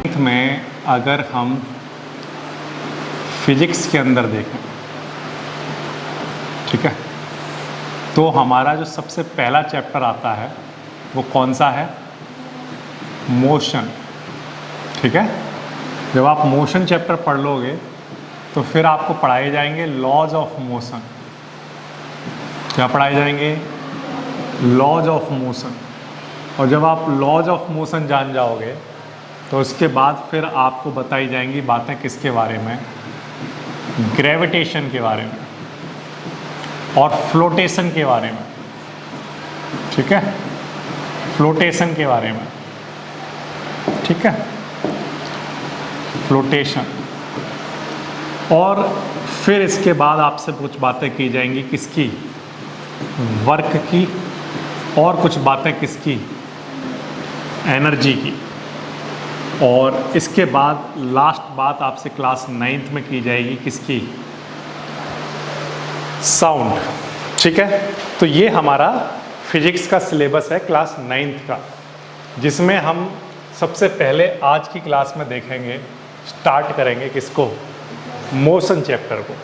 में अगर हम फिजिक्स के अंदर देखें, ठीक है, तो हमारा जो सबसे पहला चैप्टर आता है वो कौन सा है? मोशन। ठीक है, जब आप मोशन चैप्टर पढ़ लोगे तो फिर आपको पढ़ाए जाएंगे लॉज ऑफ मोशन। क्या पढ़ाए जाएंगे? Laws of motion. और जब आप लॉज ऑफ मोशन जान जाओगे तो उसके बाद फिर आपको बताई जाएंगी बातें किसके बारे में? ग्रेविटेशन के बारे में और फ्लोटेशन के बारे में। ठीक है, फ्लोटेशन के बारे में। ठीक है, फ्लोटेशन। और फिर इसके बाद आपसे कुछ बातें की जाएंगी किसकी? वर्क की। और कुछ बातें किसकी? एनर्जी की। और इसके बाद लास्ट बात आपसे क्लास 9th में की जाएगी किसकी? साउंड। ठीक है, तो ये हमारा फिजिक्स का सिलेबस है क्लास 9th का, जिसमें हम सबसे पहले आज की क्लास में देखेंगे, स्टार्ट करेंगे किसको? मोशन चैप्टर को।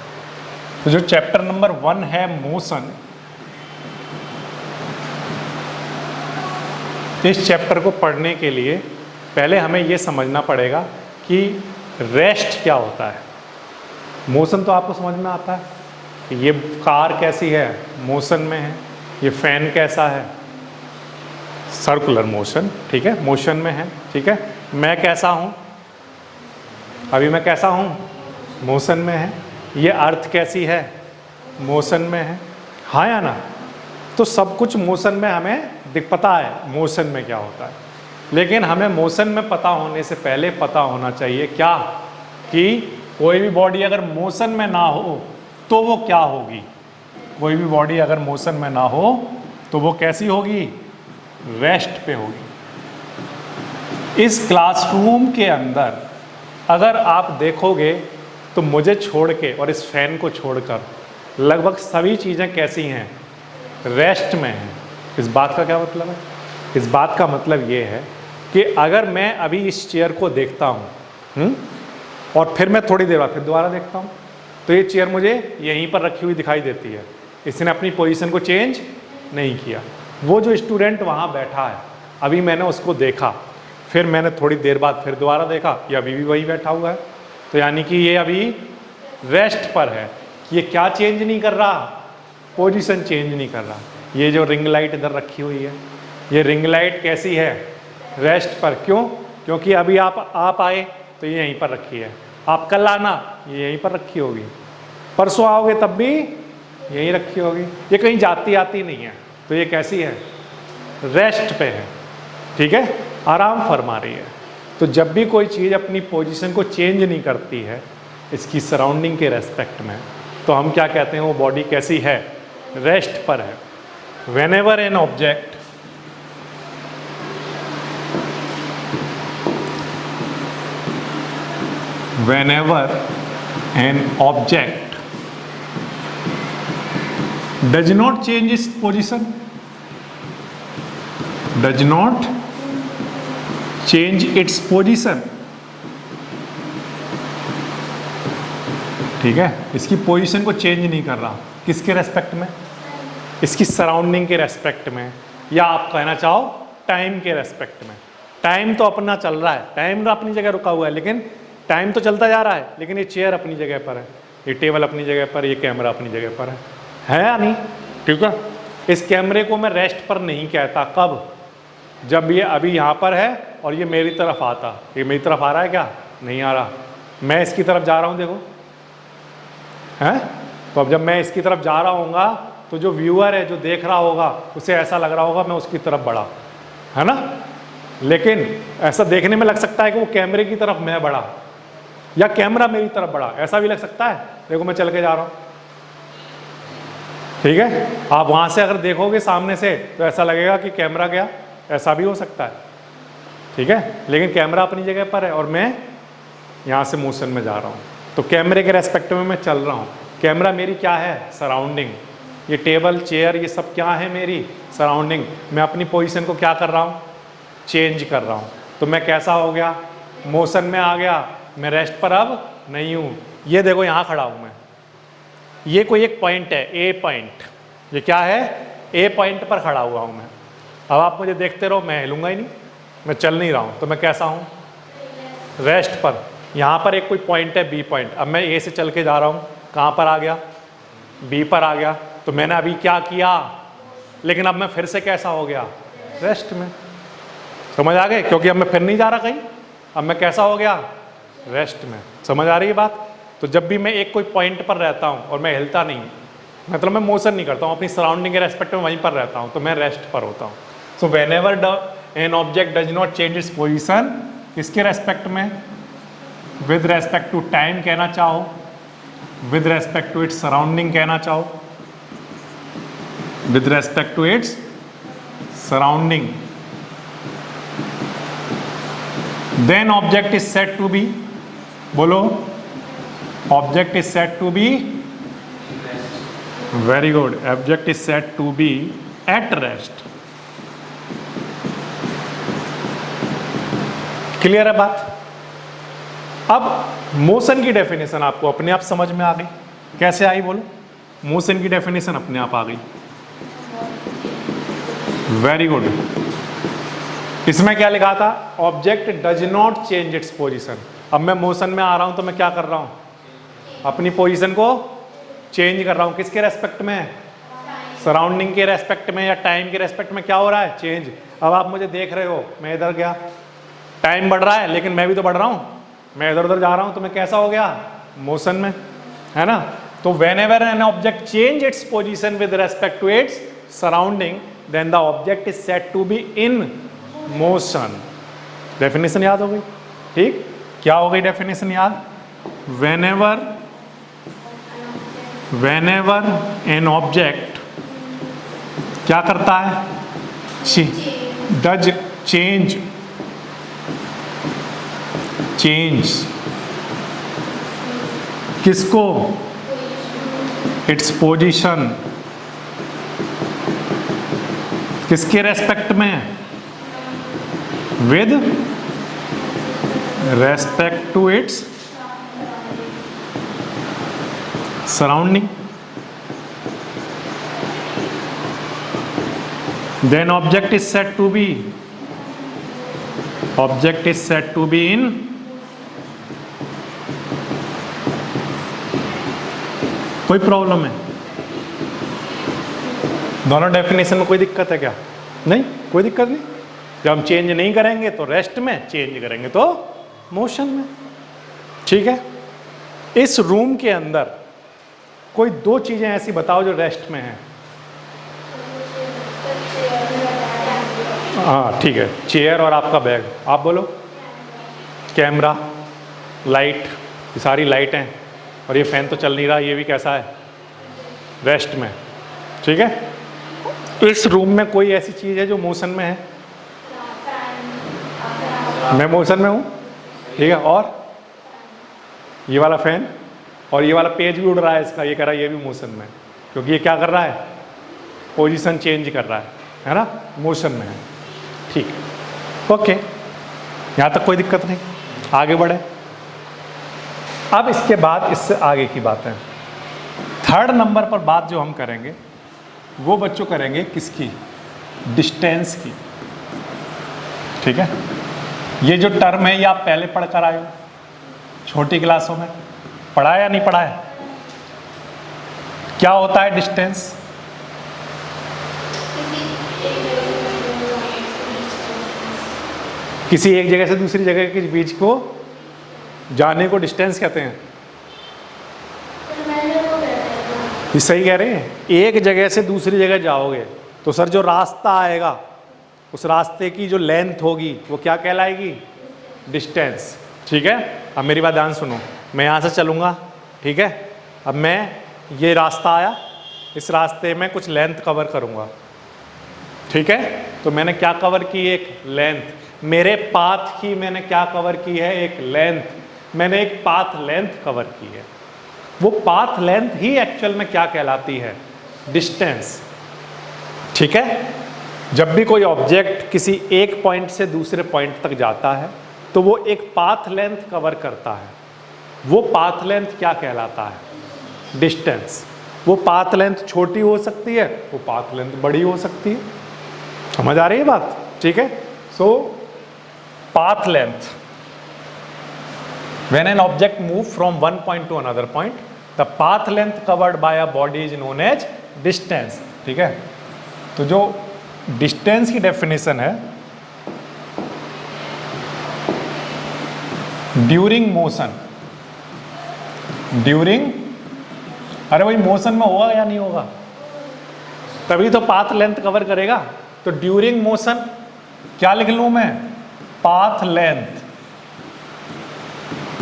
तो जो चैप्टर नंबर 1 है मोशन, इस चैप्टर को पढ़ने के लिए पहले हमें ये समझना पड़ेगा कि रेस्ट क्या होता है। मोशन तो आपको समझ में आता है कि ये कार कैसी है, मोशन में है। ये फैन कैसा है, सर्कुलर मोशन। ठीक है, मोशन में है। ठीक है, मैं कैसा हूँ, अभी मैं कैसा हूँ, मोशन में है। ये अर्थ कैसी है, मोशन में है। हाँ या ना? तो सब कुछ मोशन में हमें पता है मोशन में क्या होता है, लेकिन हमें मोशन में पता होने से पहले पता होना चाहिए क्या? कि कोई भी बॉडी अगर मोशन में ना हो तो वो क्या होगी? कोई भी बॉडी अगर मोशन में ना हो तो वो कैसी होगी? रेस्ट पे होगी। इस क्लासरूम के अंदर अगर आप देखोगे तो मुझे छोड़ के और इस फैन को छोड़कर लगभग सभी चीज़ें कैसी हैं? रेस्ट में हैं। इस बात का क्या मतलब है? इस बात का मतलब ये है कि अगर मैं अभी इस चेयर को देखता हूँ और फिर मैं थोड़ी देर बाद फिर दोबारा देखता हूँ, तो ये चेयर मुझे यहीं पर रखी हुई दिखाई देती है। इसने अपनी पोजीशन को चेंज नहीं किया। वो जो स्टूडेंट वहाँ बैठा है, अभी मैंने उसको देखा, फिर मैंने थोड़ी देर बाद फिर दोबारा देखा, ये अभी भी वही बैठा हुआ है। तो यानी कि ये अभी रेस्ट पर है। ये क्या चेंज नहीं कर रहा? पोजीशन चेंज नहीं कर रहा। ये जो रिंग लाइट इधर रखी हुई है, ये रिंग लाइट कैसी है? रेस्ट पर। क्यों? क्योंकि अभी आप आए तो ये यहीं पर रखी है। आप कल आना, ये यहीं पर रखी होगी। परसों आओगे तब भी यहीं रखी होगी। ये कहीं जाती आती नहीं है। तो ये कैसी है? रेस्ट पे है। ठीक है, आराम फरमा रही है। तो जब भी कोई चीज़ अपनी पोजीशन को चेंज नहीं करती है इसकी सराउंडिंग के रेस्पेक्ट में, तो हम क्या कहते हैं? वो बॉडी कैसी है? रेस्ट पर है। Whenever an object does not change its position, does not change its position, ठीक है, इसकी पोजीशन को चेंज नहीं कर रहा। किसके रेस्पेक्ट में? इसकी सराउंडिंग के रेस्पेक्ट में, या आप कहना चाहो टाइम के रेस्पेक्ट में। टाइम तो अपना चल रहा है, टाइम तो अपनी जगह रुका हुआ है, लेकिन टाइम तो चलता जा रहा है, लेकिन ये चेयर अपनी जगह पर है, ये टेबल अपनी जगह पर, ये कैमरा अपनी जगह पर है या नहीं? ठीक है, इस कैमरे को मैं रेस्ट पर नहीं कहता। कब? जब ये अभी यहाँ पर है और ये मेरी तरफ आता। ये मेरी तरफ आ रहा है क्या? नहीं आ रहा। मैं इसकी तरफ जा रहा हूँ, देखो है। तो अब जब मैं इसकी तरफ जा रहा हूँगा तो जो व्यूअर है, जो देख रहा होगा, उसे ऐसा लग रहा होगा मैं उसकी तरफ बढ़ा, है ना? लेकिन ऐसा देखने में लग सकता है कि वो कैमरे की तरफ मैं बढ़ा या कैमरा मेरी तरफ बढ़ा, ऐसा भी लग सकता है। देखो मैं चल के जा रहा हूँ, ठीक है। आप वहाँ से अगर देखोगे सामने से तो ऐसा लगेगा कि कैमरा गया, ऐसा भी हो सकता है, ठीक है। लेकिन कैमरा अपनी जगह पर है और मैं यहाँ से मोशन में जा रहा हूँ, तो कैमरे के रेस्पेक्ट में मैं चल रहा हूँ। कैमरा मेरी क्या है? सराउंडिंग। ये टेबल, चेयर, ये सब क्या है? मेरी सराउंडिंग। मैं अपनी पोजीशन को क्या कर रहा हूँ? चेंज कर रहा हूँ। तो मैं कैसा हो गया? मोशन में आ गया, मैं रेस्ट पर अब नहीं हूँ। ये देखो यहाँ खड़ा हूँ मैं, ये कोई एक पॉइंट है, ए पॉइंट, ये क्या है, ए पॉइंट पर खड़ा हुआ हूँ मैं। अब आप मुझे देखते रहो, मैं हिलूंगा ही नहीं, मैं चल नहीं रहा हूँ, तो मैं कैसा हूँ, रेस्ट पर। यहाँ पर एक कोई पॉइंट है बी पॉइंट, अब मैं ए से चल के जा रहा हूँ, कहाँ पर आ गया, बी पर आ गया। तो मैंने अभी क्या किया, लेकिन अब मैं फिर से कैसा हो गया, रेस्ट में। समझ आ गए, क्योंकि अब मैं फिर नहीं जा रहा कहीं, अब मैं कैसा हो गया, रेस्ट में। समझ आ रही है बात। तो जब भी मैं एक कोई पॉइंट पर रहता हूँ और मैं हिलता नहीं, मतलब मैं मोशन नहीं करता हूँ, अपनी सराउंडिंग के रेस्पेक्ट में वहीं पर रहता हूँ, तो मैं रेस्ट पर होता हूँ। So whenever an object does not change its position, इसके रेस्पेक्ट में, विद रेस्पेक्ट टू टाइम कहना चाहो, with respect to its surrounding कहना चाहो, with respect to its surrounding, then object is said to be, बोलो, object is said to be, very good, object is said to be at rest. Clear है बात। अब motion की definition आपको अपने आप समझ में आ गई, कैसे आई बोलो, मोशन की डेफिनेशन अपने आप आ गई, वेरी गुड। इसमें क्या लिखा था, object does not change its position. अब मैं मोशन में आ रहा हूं तो मैं क्या कर रहा हूं, अपनी पोजीशन को चेंज कर रहा हूं, किसके रेस्पेक्ट में, सराउंडिंग के रेस्पेक्ट में या टाइम के रेस्पेक्ट में क्या हो रहा है, चेंज। अब आप मुझे देख रहे हो, मैं इधर गया, टाइम बढ़ रहा है लेकिन मैं भी तो बढ़ रहा हूं, मैं इधर उधर जा रहा हूं, तो मैं कैसा हो गया, मोशन में, है ना। तो whenever an object change its position with respect to its surrounding, then the object is said to be in motion. Definition याद हो गई, ठीक। क्या हो गई डेफिनेशन याद, whenever एन ऑब्जेक्ट क्या करता है, डज चेंज किसको, इट्स पोजीशन, किसके रेस्पेक्ट में, with respect to its surrounding, then object is said to be in, कोई प्रॉब्लम है, दोनों डेफिनेशन में कोई दिक्कत है क्या, नहीं, कोई दिक्कत नहीं। जब हम चेंज नहीं करेंगे तो रेस्ट में, चेंज करेंगे तो मोशन में, ठीक है। इस रूम के अंदर कोई दो चीजें ऐसी बताओ जो रेस्ट में हैं। हाँ ठीक है, चेयर और आपका बैग, आप बोलो। कैमरा, लाइट, ये सारी लाइटें, और ये फैन तो चल नहीं रहा, ये भी कैसा है, रेस्ट में, ठीक है। इस रूम में कोई ऐसी चीज है जो मोशन में है, मैं मोशन में हूँ, ठीक है। और ये वाला फैन और ये वाला पेज भी उड़ रहा है इसका, ये कह रहा है ये भी मोशन में, क्योंकि ये क्या कर रहा है, पोजीशन चेंज कर रहा है ना, मोशन में है, ठीक है। ओके, यहाँ तक कोई दिक्कत नहीं, आगे बढ़े। अब इसके बाद इससे आगे की बात है, थर्ड नंबर पर बात जो हम करेंगे वो बच्चों करेंगे किसकी, डिस्टेंस की, ठीक है। ये जो टर्म है ये आप पहले पढ़ कर आए हो छोटी क्लासों में, पढ़ा है या नहीं पढ़ा है, क्या होता है डिस्टेंस, किसी एक जगह से दूसरी जगह के बीच को जाने को डिस्टेंस कहते हैं। ये सही कह रहे हैं, एक जगह से दूसरी जगह जाओगे तो सर जो रास्ता आएगा उस रास्ते की जो लेंथ होगी वो क्या कहलाएगी, डिस्टेंस, ठीक है। अब मेरी बात ध्यान सुनो, मैं यहाँ से चलूँगा, ठीक है। अब मैं, ये रास्ता आया, इस रास्ते में कुछ लेंथ कवर करूँगा, ठीक है। तो मैंने क्या कवर की, एक लेंथ, मेरे पाथ की मैंने क्या कवर की है, एक लेंथ, मैंने एक पाथ लेंथ कवर की है। वो पाथ लेंथ ही एक्चुअल में क्या कहलाती है, डिस्टेंस, ठीक है। जब भी कोई ऑब्जेक्ट किसी एक पॉइंट से दूसरे पॉइंट तक जाता है तो वो एक पाथ लेंथ कवर करता है। वो पाथ लेंथ क्या कहलाता है? डिस्टेंस। वो पाथ लेंथ छोटी हो सकती है, वो पाथ लेंथ बड़ी हो सकती है। समझ आ रही है बात? ठीक है। So path length, when an object move from one point to another point, the path length covered by a body is known as distance। ठीक है। तो जो डिस्टेंस की डेफिनेशन है, ड्यूरिंग मोशन, ड्यूरिंग, अरे भाई मोशन में होगा या नहीं होगा? तभी तो पाथ लेंथ कवर करेगा। तो ड्यूरिंग मोशन क्या लिख लूं मैं? Path length,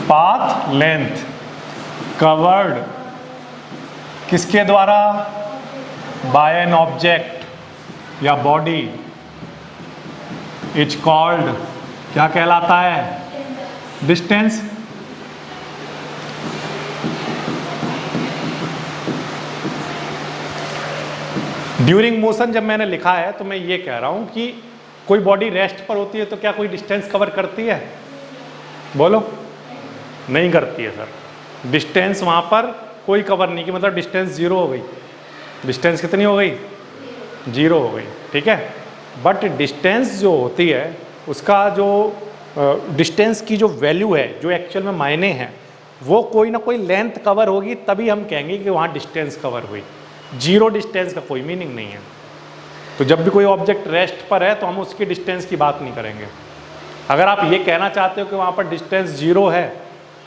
path length covered किसके द्वारा? बाय एन ऑब्जेक्ट या बॉडी इज कॉल्ड, क्या कहलाता है? डिस्टेंस। ड्यूरिंग मोशन जब मैंने लिखा है तो मैं ये कह रहा हूं कि कोई बॉडी रेस्ट पर होती है तो क्या कोई डिस्टेंस कवर करती है? बोलो। नहीं करती है सर। डिस्टेंस वहां पर कोई कवर नहीं की, मतलब डिस्टेंस जीरो हो गई। डिस्टेंस कितनी हो गई? जीरो हो गई। ठीक है। बट डिस्टेंस जो होती है उसका जो डिस्टेंस की जो वैल्यू है, जो एक्चुअल में मायने हैं, वो कोई ना कोई लेंथ कवर होगी, तभी हम कहेंगे कि वहाँ डिस्टेंस कवर हुई। जीरो डिस्टेंस का कोई मीनिंग नहीं है। तो जब भी कोई ऑब्जेक्ट रेस्ट पर है तो हम उसकी डिस्टेंस की बात नहीं करेंगे। अगर आप ये कहना चाहते हो कि वहाँ पर डिस्टेंस जीरो है,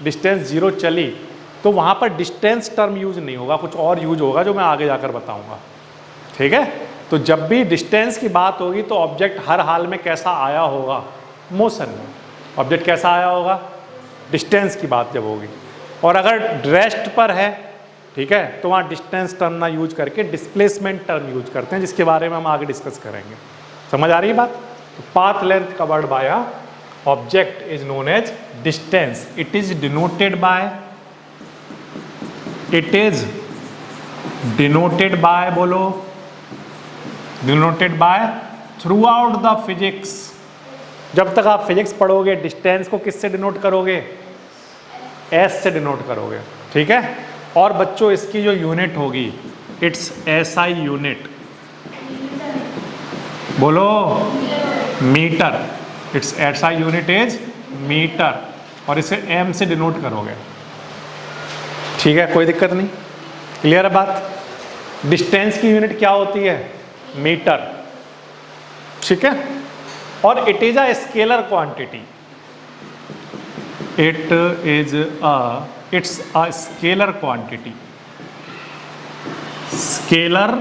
डिस्टेंस जीरो चली, तो वहाँ पर डिस्टेंस टर्म यूज नहीं होगा, कुछ और यूज होगा जो मैं आगे जाकर बताऊँगा। ठीक है। तो जब भी डिस्टेंस की बात होगी तो ऑब्जेक्ट हर हाल में कैसा आया होगा? मोशन में। ऑब्जेक्ट कैसा आया होगा? डिस्टेंस की बात जब होगी। और अगर रेस्ट पर है, ठीक है, तो वहाँ डिस्टेंस टर्म ना यूज करके डिस्प्लेसमेंट टर्म यूज करते हैं, जिसके बारे में हम आगे डिस्कस करेंगे। समझ आ रही है बात? Path length covered by a object is known as distance. It is denoted by, it is denoted by, बोलो, denoted by throughout the physics. जब तक आप फिजिक्स पढ़ोगे डिस्टेंस को किससे डिनोट करोगे? एस से डिनोट करोगे। ठीक है। और बच्चों इसकी जो यूनिट होगी, इट्स एसआई यूनिट, बोलो, metre. Its SI unit is metre, और इसे एम से डिनोट करोगे। ठीक है, कोई दिक्कत नहीं, क्लियर है बात? डिस्टेंस की यूनिट क्या होती है? मीटर। ठीक है। और it is a scalar quantity, it is it's a scalar quantity. Scalar,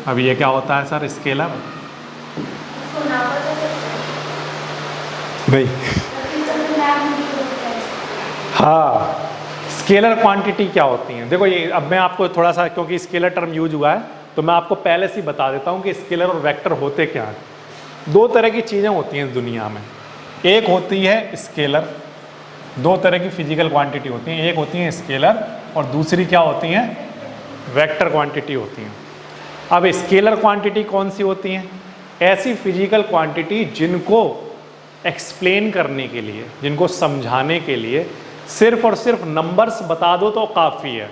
अब ये क्या होता है सर? स्केलर भाई, हाँ, स्केलर क्वांटिटी क्या होती है? देखो ये अब मैं आपको थोड़ा सा, क्योंकि स्केलर टर्म यूज हुआ है तो मैं आपको पहले से ही बता देता हूँ कि स्केलर और वेक्टर होते क्या हैं। दो तरह की चीज़ें होती हैं इस दुनिया में। एक होती है स्केलर, दो तरह की फिजिकल क्वांटिटी होती हैं, एक होती है स्केलर और दूसरी क्या होती हैं? वेक्टर क्वांटिटी होती हैं। अब स्केलर क्वांटिटी कौन सी होती हैं? ऐसी फिजिकल क्वांटिटी जिनको एक्सप्लेन करने के लिए, जिनको समझाने के लिए सिर्फ और सिर्फ नंबर्स बता दो तो काफ़ी है,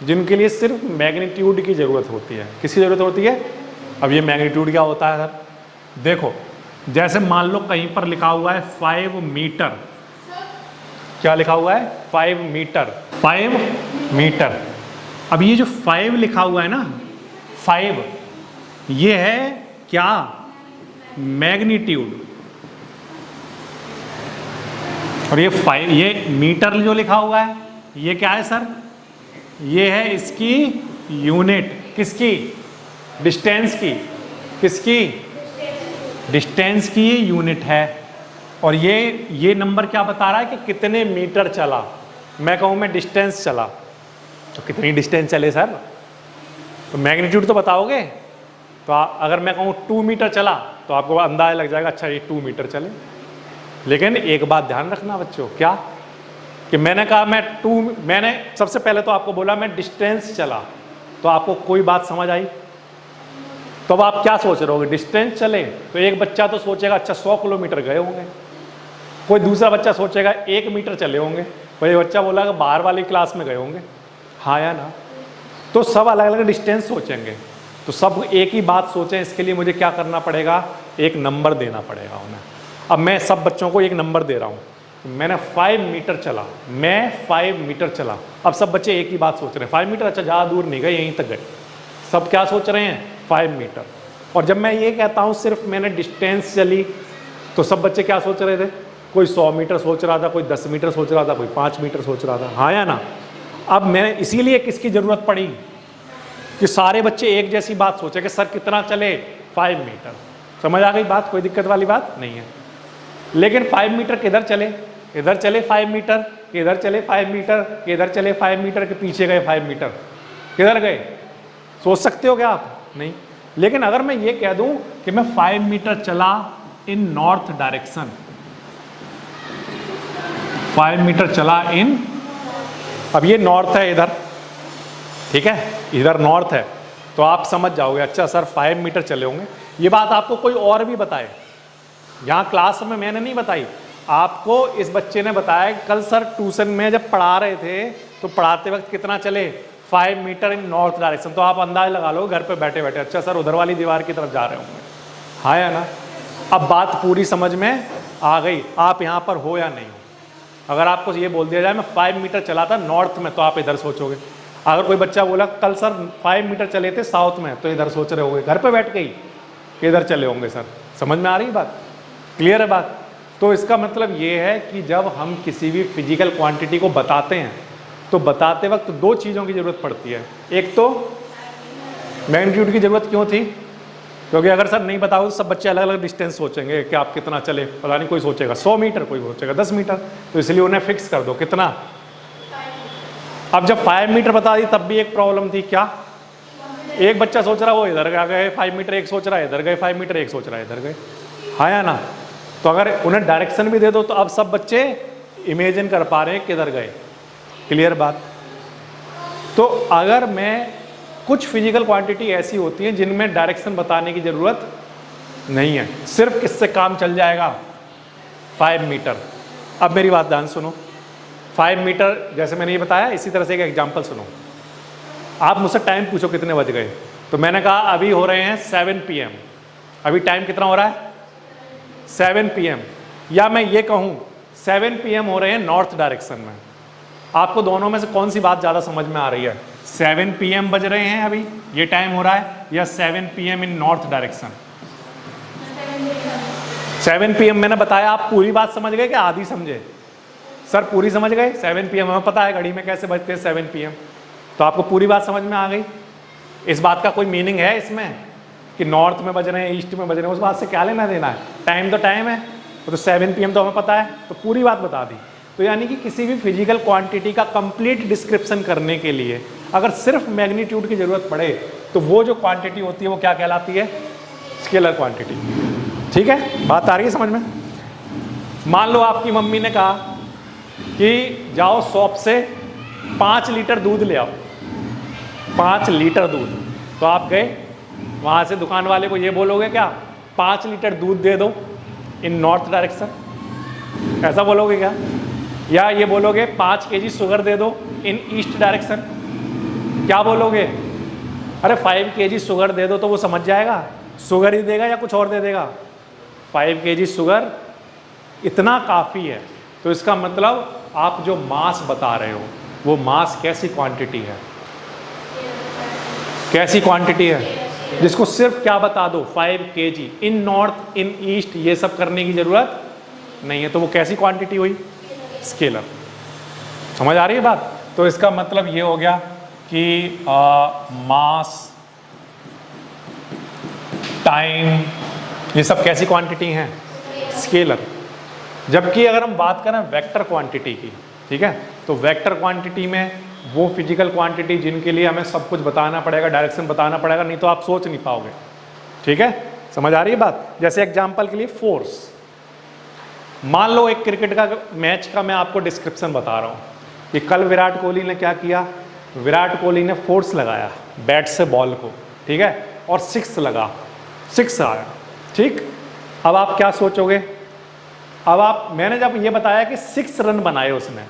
जिनके लिए सिर्फ मैग्नीट्यूड की ज़रूरत होती है। किसकी ज़रूरत होती है? अब ये मैग्नीट्यूड क्या होता है सर? देखो, जैसे मान लो कहीं पर लिखा हुआ है 5 मीटर, क्या लिखा हुआ है? 5 मीटर, 5 मीटर। अब ये जो 5 लिखा हुआ है ना, 5, ये है क्या? मैग्नीट्यूड। और ये 5, ये मीटर जो लिखा हुआ है, ये क्या है सर? ये है इसकी यूनिट। किसकी? डिस्टेंस की। किसकी? डिस्टेंस की ये यूनिट है। और ये नंबर क्या बता रहा है कि कितने मीटर चला। मैं कहूँ मैं डिस्टेंस चला, तो कितनी डिस्टेंस चले सर? तो मैग्नीट्यूड तो बताओगे। तो अगर मैं कहूँ 2 मीटर चला तो आपको अंदाजा लग जाएगा, अच्छा ये 2 मीटर चले। लेकिन एक बात ध्यान रखना बच्चों, क्या कि मैंने कहा मैंने सबसे पहले तो आपको बोला मैं डिस्टेंस चला, तो आपको कोई बात समझ आई? तो अब आप क्या सोच रहे होगे? डिस्टेंस चले तो एक बच्चा तो सोचेगा अच्छा 100 किलोमीटर गए होंगे, कोई दूसरा बच्चा सोचेगा 1 मीटर चले होंगे, कोई बच्चा बोला कि बाहर वाली क्लास में गए होंगे, हाँ या ना। तो सब अलग अलग डिस्टेंस सोचेंगे, तो सब एक ही बात सोचें, इसके लिए मुझे क्या करना पड़ेगा, एक नंबर देना पड़ेगा उन्हें। अब मैं सब बच्चों को एक नंबर दे रहा हूँ, मैंने 5 मीटर चला, मैं 5 मीटर चला। अब सब बच्चे एक ही बात सोच रहे हैं, 5 मीटर, अच्छा ज़्यादा दूर नहीं गए, यहीं तक गए। सब क्या सोच रहे हैं, 5 मीटर। और जब मैं ये कहता हूँ सिर्फ मैंने डिस्टेंस चली, तो सब बच्चे क्या सोच रहे थे, कोई 100 मीटर सोच रहा था, कोई 10 मीटर सोच रहा था, कोई 5 मीटर सोच रहा था, हाँ या ना। अब मैंने इसीलिए किसकी ज़रूरत पड़ी कि सारे बच्चे एक जैसी बात सोचे कि सर कितना चले, 5 मीटर। समझ आ गई बात, कोई दिक्कत वाली बात नहीं है। लेकिन 5 मीटर किधर चले, इधर चले 5 मीटर, किधर चले 5 मीटर, किधर चले 5 मीटर के पीछे गए 5 मीटर, किधर गए, सोच सकते हो क्या आप, नहीं। लेकिन अगर मैं ये कह दूं कि मैं 5 मीटर चला इन नॉर्थ डायरेक्शन, 5 मीटर चला इन, अब ये नॉर्थ है इधर, ठीक है, इधर नॉर्थ है, तो आप समझ जाओगे अच्छा सर 5 मीटर चले होंगे। ये बात आपको कोई और भी बताए, यहाँ क्लास में मैंने नहीं बताई, आपको इस बच्चे ने बताया कल सर ट्यूशन में जब पढ़ा रहे थे तो पढ़ाते वक्त कितना चले, 5 मीटर इन नॉर्थ डायरेक्शन। तो आप अंदाज लगा लो घर पे बैठे बैठे, अच्छा सर उधर वाली दीवार की तरफ जा रहे होंगे, हाँ या ना। अब बात पूरी समझ में आ गई, आप यहाँ पर हो या नहीं हो। अगर आपको ये बोल दिया जाए मैं 5 मीटर चला था नॉर्थ में, तो आप इधर सोचोगे। अगर कोई बच्चा बोला कल सर 5 मीटर चले थे साउथ में, तो इधर सोच रहे होंगे, घर पे बैठ के ही इधर चले होंगे। सर समझ में आ रही बात, क्लियर है बात। तो इसका मतलब ये है कि जब हम किसी भी फिजिकल क्वांटिटी को बताते हैं तो बताते वक्त दो चीज़ों की ज़रूरत पड़ती है। एक तो मैग्नीट्यूड की ज़रूरत क्यों थी, क्योंकि अगर सर नहीं बताओ तो सब बच्चे अलग अलग डिस्टेंस सोचेंगे कि आप कितना चले, पता नहीं कोई सोचेगा 100 मीटर, कोई सोचेगा 10 मीटर, तो इसलिए उन्हें फिक्स कर दो कितना। अब जब 5 मीटर बता दी तब भी एक प्रॉब्लम थी, क्या, एक बच्चा सोच रहा वो इधर गए 5 मीटर, एक सोच रहा है इधर गए 5 मीटर, एक सोच रहा है इधर गए, हाँ या ना। तो अगर उन्हें डायरेक्शन भी दे दो तो अब सब बच्चे इमेजिन कर पा रहे हैं किधर गए, क्लियर बात। तो अगर मैं कुछ फिजिकल क्वांटिटी ऐसी होती हैं जिनमें डायरेक्शन बताने की ज़रूरत नहीं है, सिर्फ किससे काम चल जाएगा, 5 मीटर। अब मेरी बात ध्यान सुनो, 5 मीटर जैसे मैंने ये बताया, इसी तरह से एक एग्जांपल सुनो। आप मुझसे टाइम पूछो कितने बज गए, तो मैंने कहा अभी हो रहे हैं 7 PM। अभी टाइम कितना हो रहा है, 7 PM। या मैं ये कहूँ 7 PM हो रहे हैं नॉर्थ डायरेक्शन में। आपको दोनों में से कौन सी बात ज़्यादा समझ में आ रही है, 7 PM बज रहे हैं अभी, ये टाइम हो रहा है, या 7 PM इन नॉर्थ डायरेक्शन। 7 PM मैंने बताया, आप पूरी बात समझ गए कि आधी समझे, सर पूरी समझ गए। 7 PM हमें पता है घड़ी में कैसे बजते हैं 7 PM, तो आपको पूरी बात समझ में आ गई। इस बात का कोई मीनिंग है इसमें कि नॉर्थ में बज रहे हैं, ईस्ट में बज रहे हैं, उस बात से क्या लेना देना है, टाइम तो टाइम है, तो 7 PM तो हमें पता है, तो पूरी बात बता दी। तो यानी कि किसी भी फिजिकल क्वांटिटी का कंप्लीट डिस्क्रिप्शन करने के लिए अगर सिर्फ मैग्नीट्यूड की ज़रूरत पड़े तो वो जो क्वांटिटी होती है वो क्या कहलाती है, स्केलर क्वांटिटी। ठीक है, बात आ रही है समझ में। मान लो आपकी मम्मी ने कहा कि जाओ शॉप से 5 लीटर दूध ले आओ, 5 लीटर दूध, तो आप गए वहाँ से दुकान वाले को ये बोलोगे क्या, 5 लीटर दूध दे दो इन नॉर्थ डायरेक्शन, ऐसा बोलोगे क्या, या ये बोलोगे 5 kg शुगर दे दो इन ईस्ट डायरेक्शन, क्या बोलोगे, अरे 5 kg शुगर दे दो, तो वो समझ जाएगा शुगर ही देगा या कुछ और दे देगा, 5 kg शुगर इतना काफ़ी है। तो इसका मतलब आप जो मास बता रहे हो वो मास कैसी क्वांटिटी है, कैसी क्वांटिटी है, जिसको सिर्फ क्या बता दो 5 kg in north in east, ये सब करने की ज़रूरत नहीं है, तो वो कैसी क्वांटिटी हुई, स्केलर। समझ आ रही है बात। तो इसका मतलब ये हो गया कि मास, टाइम, ये सब कैसी क्वांटिटी हैं, स्केलर। जबकि अगर हम बात करें वेक्टर क्वांटिटी की, ठीक है, तो वेक्टर क्वांटिटी में वो फिजिकल क्वांटिटी जिनके लिए हमें सब कुछ बताना पड़ेगा, डायरेक्शन बताना पड़ेगा, नहीं तो आप सोच नहीं पाओगे। ठीक है, समझ आ रही है बात। जैसे एग्जांपल के लिए फोर्स, मान लो एक क्रिकेट का मैच का मैं आपको डिस्क्रिप्शन बता रहा हूँ कि कल विराट कोहली ने क्या किया, विराट कोहली ने फोर्स लगाया बैट से बॉल को, ठीक है, और 6 लगा, 6 आया। ठीक, अब आप क्या सोचोगे, अब आप, मैंने जब ये बताया कि 6 रन बनाए उसने,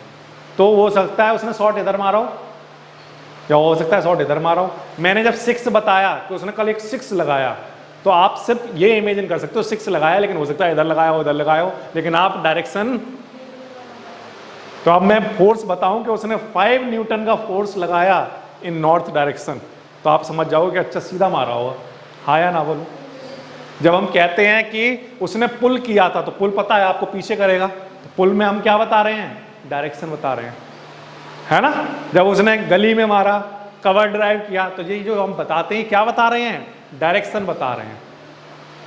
तो हो सकता है उसने शॉट इधर मारा हो, या हो सकता है शॉट इधर मारा हो। मैंने जब 6 बताया कि उसने कल एक 6 लगाया, तो आप सिर्फ ये इमेजिन कर सकते हो 6 लगाया, लेकिन हो सकता है इधर लगाया हो, इधर लगाया हो, लेकिन आप डायरेक्शन। तो अब मैं फोर्स बताऊं कि उसने 5 न्यूटन का फोर्स लगाया इन नॉर्थ डायरेक्शन, तो आप समझ जाओगे कि अच्छा सीधा मारा होगा। हाँ या ना बोलो? जब हम कहते हैं कि उसने पुल किया था, तो पुल पता है आपको पीछे करेगा, तो पुल में हम क्या बता रहे हैं? डायरेक्शन बता रहे हैं, है ना। जब उसने गली में मारा, कवर ड्राइव किया, तो ये जो हम बताते हैं क्या बता रहे हैं? डायरेक्शन बता रहे हैं।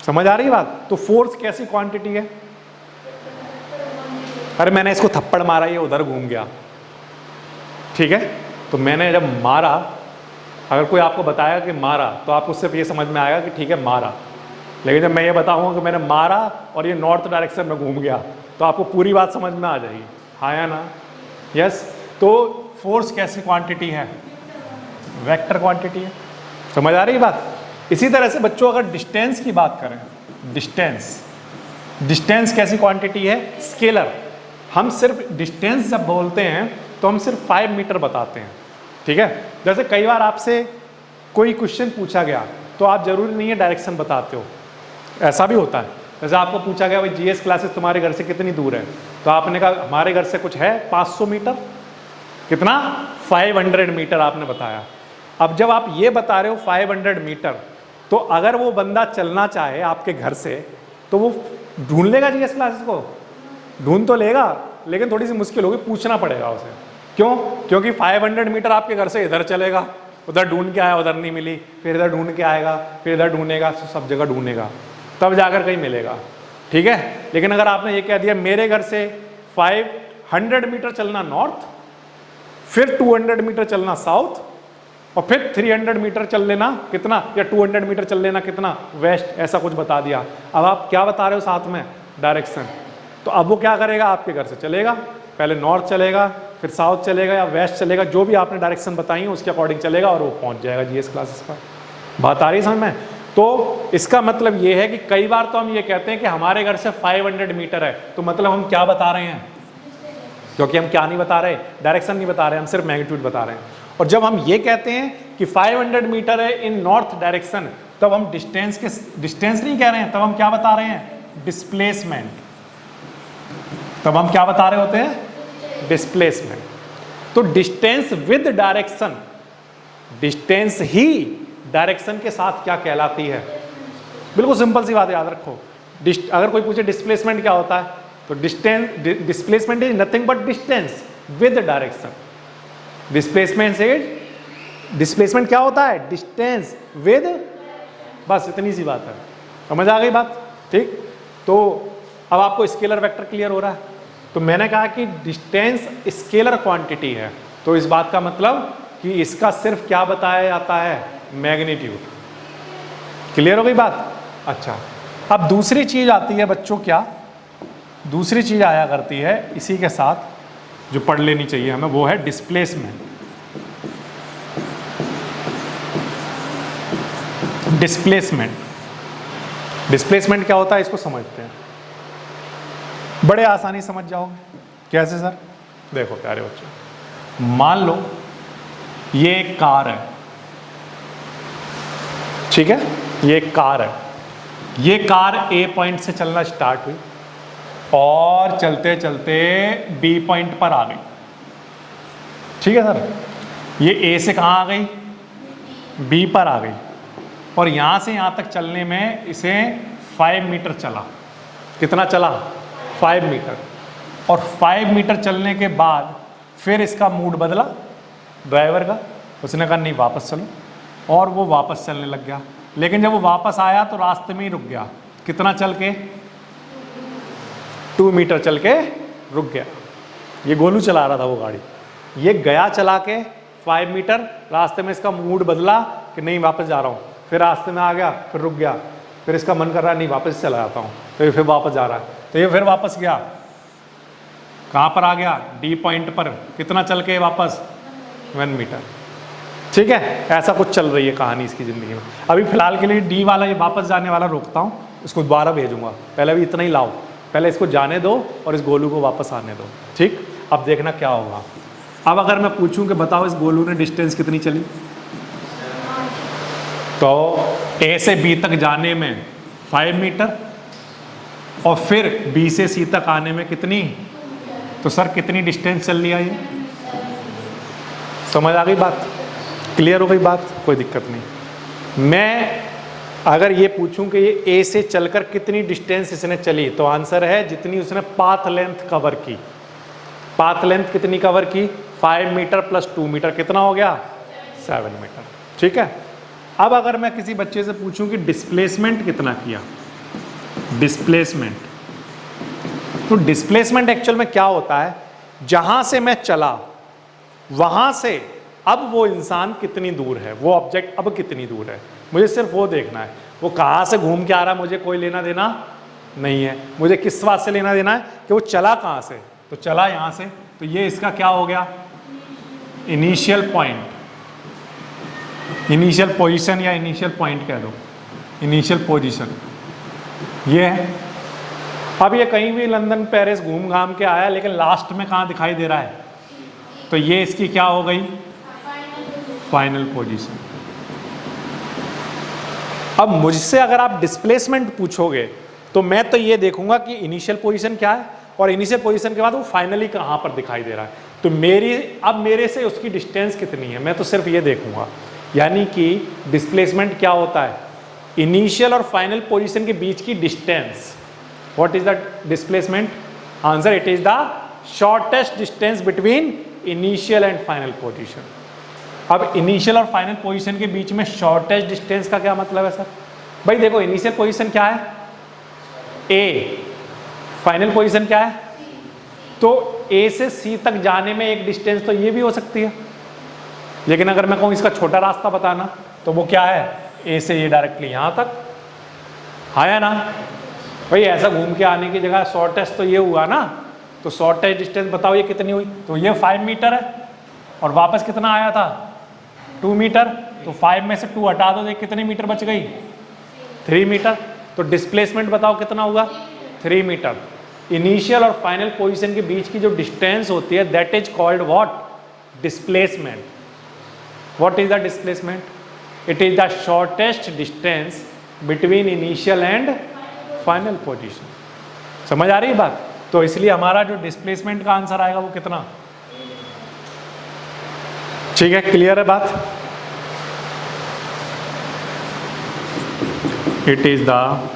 समझ आ रही है बात? तो फोर्स कैसी क्वांटिटी है? अरे मैंने इसको थप्पड़ मारा, ये उधर घूम गया, ठीक है। तो मैंने जब मारा, अगर कोई आपको बताया कि मारा, तो आपको सिर्फ ये समझ में आएगा कि ठीक है मारा। लेकिन जब मैं ये बताऊंगा कि मैंने मारा और ये नॉर्थ डायरेक्शन में घूम गया, तो आपको पूरी बात समझ में आ जाएगी। हाँ या ना? यस। तो फोर्स कैसी क्वांटिटी है? वेक्टर क्वांटिटी है। समझ आ रही है बात? इसी तरह से बच्चों, अगर डिस्टेंस की बात करें, डिस्टेंस कैसी क्वांटिटी है? स्केलर। हम सिर्फ डिस्टेंस जब बोलते हैं तो हम सिर्फ 5 मीटर बताते हैं, ठीक है। जैसे कई बार आपसे कोई क्वेश्चन पूछा गया, तो आप जरूरी नहीं है डायरेक्शन बताते हो, ऐसा भी होता है। जैसे आपको पूछा गया भाई जीएस क्लासेस तुम्हारे घर से कितनी दूर है, तो आपने कहा हमारे घर से कुछ है 500 मीटर। कितना? 500 मीटर आपने बताया। अब जब आप ये बता रहे हो 500 मीटर, तो अगर वो बंदा चलना चाहे आपके घर से, तो वो ढूंढ लेगा जीएस क्लासेस को? ढूंढ तो लेगा, लेकिन थोड़ी सी मुश्किल होगी, पूछना पड़ेगा उसे। क्यों? क्योंकि 500 मीटर आपके घर से इधर चलेगा, उधर ढूंढ के आया, उधर नहीं मिली, फिर इधर ढूंढ के आएगा, फिर इधर ढूंढेगा, सब जगह ढूंढेगा, तब जाकर कहीं मिलेगा, ठीक है। लेकिन अगर आपने ये कह दिया मेरे घर से 500 मीटर चलना नॉर्थ, फिर 200 मीटर चलना साउथ, और फिर 300 मीटर चल लेना कितना, या 200 मीटर चल लेना कितना, वेस्ट, ऐसा कुछ बता दिया। अब आप क्या बता रहे हो साथ में? डायरेक्शन। तो अब वो क्या करेगा? आपके घर से चलेगा, पहले नॉर्थ चलेगा, फिर साउथ चलेगा या वेस्ट चलेगा, जो भी आपने डायरेक्शन बताई है उसके अकॉर्डिंग चलेगा, और वो पहुंच जाएगा जीएस क्लासेस पर। बात आ रही समझ में? तो इसका मतलब ये है कि कई बार तो हम ये कहते हैं कि हमारे घर से 500 मीटर है, तो मतलब हम क्या बता रहे हैं? क्योंकि हम क्या नहीं बता रहे? डायरेक्शन नहीं बता रहे, हम सिर्फ मैग्नीट्यूड बता रहे हैं। और जब हम ये कहते हैं कि 500 मीटर है इन नॉर्थ डायरेक्शन, तब हम डिस्टेंस नहीं कह रहे हैं, तब हम क्या बता रहे हैं? डिस्प्लेसमेंट। तब हम क्या बता रहे होते हैं? डिस्प्लेसमेंट। तो distance with direction, distance he direction के साथ क्या कहलाती है? बिल्कुल सिंपल सी बात याद रखो। अगर कोई पूछे डिस्प्लेसमेंट क्या होता है, तो displacement is nothing but distance with direction. Displacement क्या होता है? डिस्टेंस विद, बस इतनी सी बात है। समझ आ गई बात? ठीक। तो अब आपको स्केलर वेक्टर क्लियर हो रहा है। तो मैंने कहा कि डिस्टेंस स्केलर क्वांटिटी है, तो इस बात का मतलब कि इसका सिर्फ क्या बताया जाता है? मैग्नीट्यूड। क्लियर हो गई बात? अच्छा, अब दूसरी चीज आती है बच्चों, क्या दूसरी चीज आया करती है इसी के साथ, जो पढ़ लेनी चाहिए हमें, वो है डिस्प्लेसमेंट। डिस्प्लेसमेंट क्या होता है इसको समझते हैं, बड़े आसानी समझ जाओगे। कैसे सर? देखो प्यारे बच्चों, मान लो ये एक कार है, ठीक है, ये एक कार है। ये कार ए पॉइंट से चलना स्टार्ट हुई और चलते चलते बी पॉइंट पर आ गई, ठीक है सर। ये ए से कहाँ आ गई? बी पर आ गई, और यहाँ से यहाँ तक चलने में इसे 5 मीटर चला। कितना चला? 5 मीटर। और 5 मीटर चलने के बाद फिर इसका मूड बदला ड्राइवर का, उसने कहा नहीं वापस चलो, और वो वापस चलने लग गया। लेकिन जब वो वापस आया तो रास्ते में ही रुक गया। कितना चल के? 2 मीटर चल के रुक गया। ये गोलू चला रहा था वो गाड़ी, ये गया चला के 5 मीटर, रास्ते में इसका मूड बदला कि नहीं वापस जा रहा हूँ, फिर रास्ते में आ गया, फिर रुक गया, फिर इसका मन कर रहा है नहीं वापस चला जाता हूँ, तो ये फिर वापस जा रहा है, तो ये फिर वापस गया। कहाँ पर आ गया? डी पॉइंट पर। कितना चल के वापस? 1 मीटर। ठीक है, ऐसा कुछ चल रही है कहानी इसकी ज़िंदगी में। अभी फिलहाल के लिए डी वाला, ये वापस जाने वाला रोकता हूँ, इसको दोबारा भेजूंगा, पहले भी इतना ही लाओ, पहले इसको जाने दो और इस गोलू को वापस आने दो, ठीक। अब देखना क्या होगा। अब अगर मैं पूछूं कि बताओ इस गोलू ने डिस्टेंस कितनी चली, तो ए से बी तक जाने में 5 मीटर और फिर बी से सी तक आने में कितनी, तो सर कितनी डिस्टेंस चल लिया ये? समझ आ गई बात? क्लियर हो गई बात? कोई दिक्कत नहीं। मैं अगर ये पूछूं कि ये ए से चलकर कितनी डिस्टेंस इसने चली, तो आंसर है जितनी उसने पाथ लेंथ कवर की। पाथ लेंथ कितनी कवर की? 5 मीटर प्लस 2 मीटर, कितना हो गया? 7 मीटर, ठीक है। अब अगर मैं किसी बच्चे से पूछूं कि डिस्प्लेसमेंट कितना किया, डिस्प्लेसमेंट, तो डिस्प्लेसमेंट एक्चुअल में क्या होता है, जहां से मैं चला वहां से अब वो इंसान कितनी दूर है, वो ऑब्जेक्ट अब कितनी दूर है, मुझे सिर्फ वो देखना है। वो कहाँ से घूम के आ रहा है मुझे कोई लेना देना नहीं है, मुझे किस बात से लेना देना है कि वो चला कहाँ से, तो चला यहाँ से, तो ये इसका क्या हो गया? इनिशियल पॉइंट, इनिशियल पोजीशन या इनिशियल पॉइंट कह दो, इनिशियल पोजीशन ये है। अब ये कहीं भी लंदन पेरिस घूम घाम के आया, लेकिन लास्ट में कहाँ दिखाई दे रहा है, तो ये इसकी क्या हो गई? Final position. अब मुझसे अगर आप डिस्प्लेसमेंट पूछोगे तो मैं तो ये देखूंगा कि इनिशियल पोजीशन क्या है और इनिशियल पोजीशन के बाद वो फाइनली कहाँ पर दिखाई दे रहा है, तो मेरे से उसकी डिस्टेंस कितनी है, मैं तो सिर्फ ये देखूंगा। यानी कि डिस्प्लेसमेंट क्या होता है? इनिशियल और फाइनल पोजीशन के बीच की distance. What is the displacement? Answer, it is the shortest distance between initial and final position. अब इनिशियल और फाइनल पोजीशन के बीच में शॉर्टेस्ट डिस्टेंस का क्या मतलब है सर? भाई देखो, इनिशियल पोजीशन क्या है? ए। फाइनल पोजीशन क्या है? तो ए से सी तक जाने में एक डिस्टेंस तो ये भी हो सकती है, लेकिन अगर मैं कहूँ इसका छोटा रास्ता बताना तो वो क्या है? ए से ये डायरेक्टली यहाँ तक, आया ना भाई? ऐसा घूम के आने की जगह शॉर्टेस्ट तो ये हुआ ना, तो शॉर्टेस्ट डिस्टेंस बताओ ये कितनी हुई? तो ये 5 मीटर है और वापस कितना आया था? 2 मीटर। तो 5 में से 2 हटा दो, देख कितनी मीटर बच गई? 3 मीटर। तो डिस्प्लेसमेंट बताओ कितना हुआ? 3 मीटर। इनिशियल और फाइनल पोजीशन के बीच की जो डिस्टेंस होती है, that is called what? Displacement. What is the displacement? It is the shortest distance between initial and final position. समझ आ रही है बात? तो इसलिए हमारा जो डिस्प्लेसमेंट का आंसर आएगा वो कितना? ठीक है, क्लियर है बात? It is the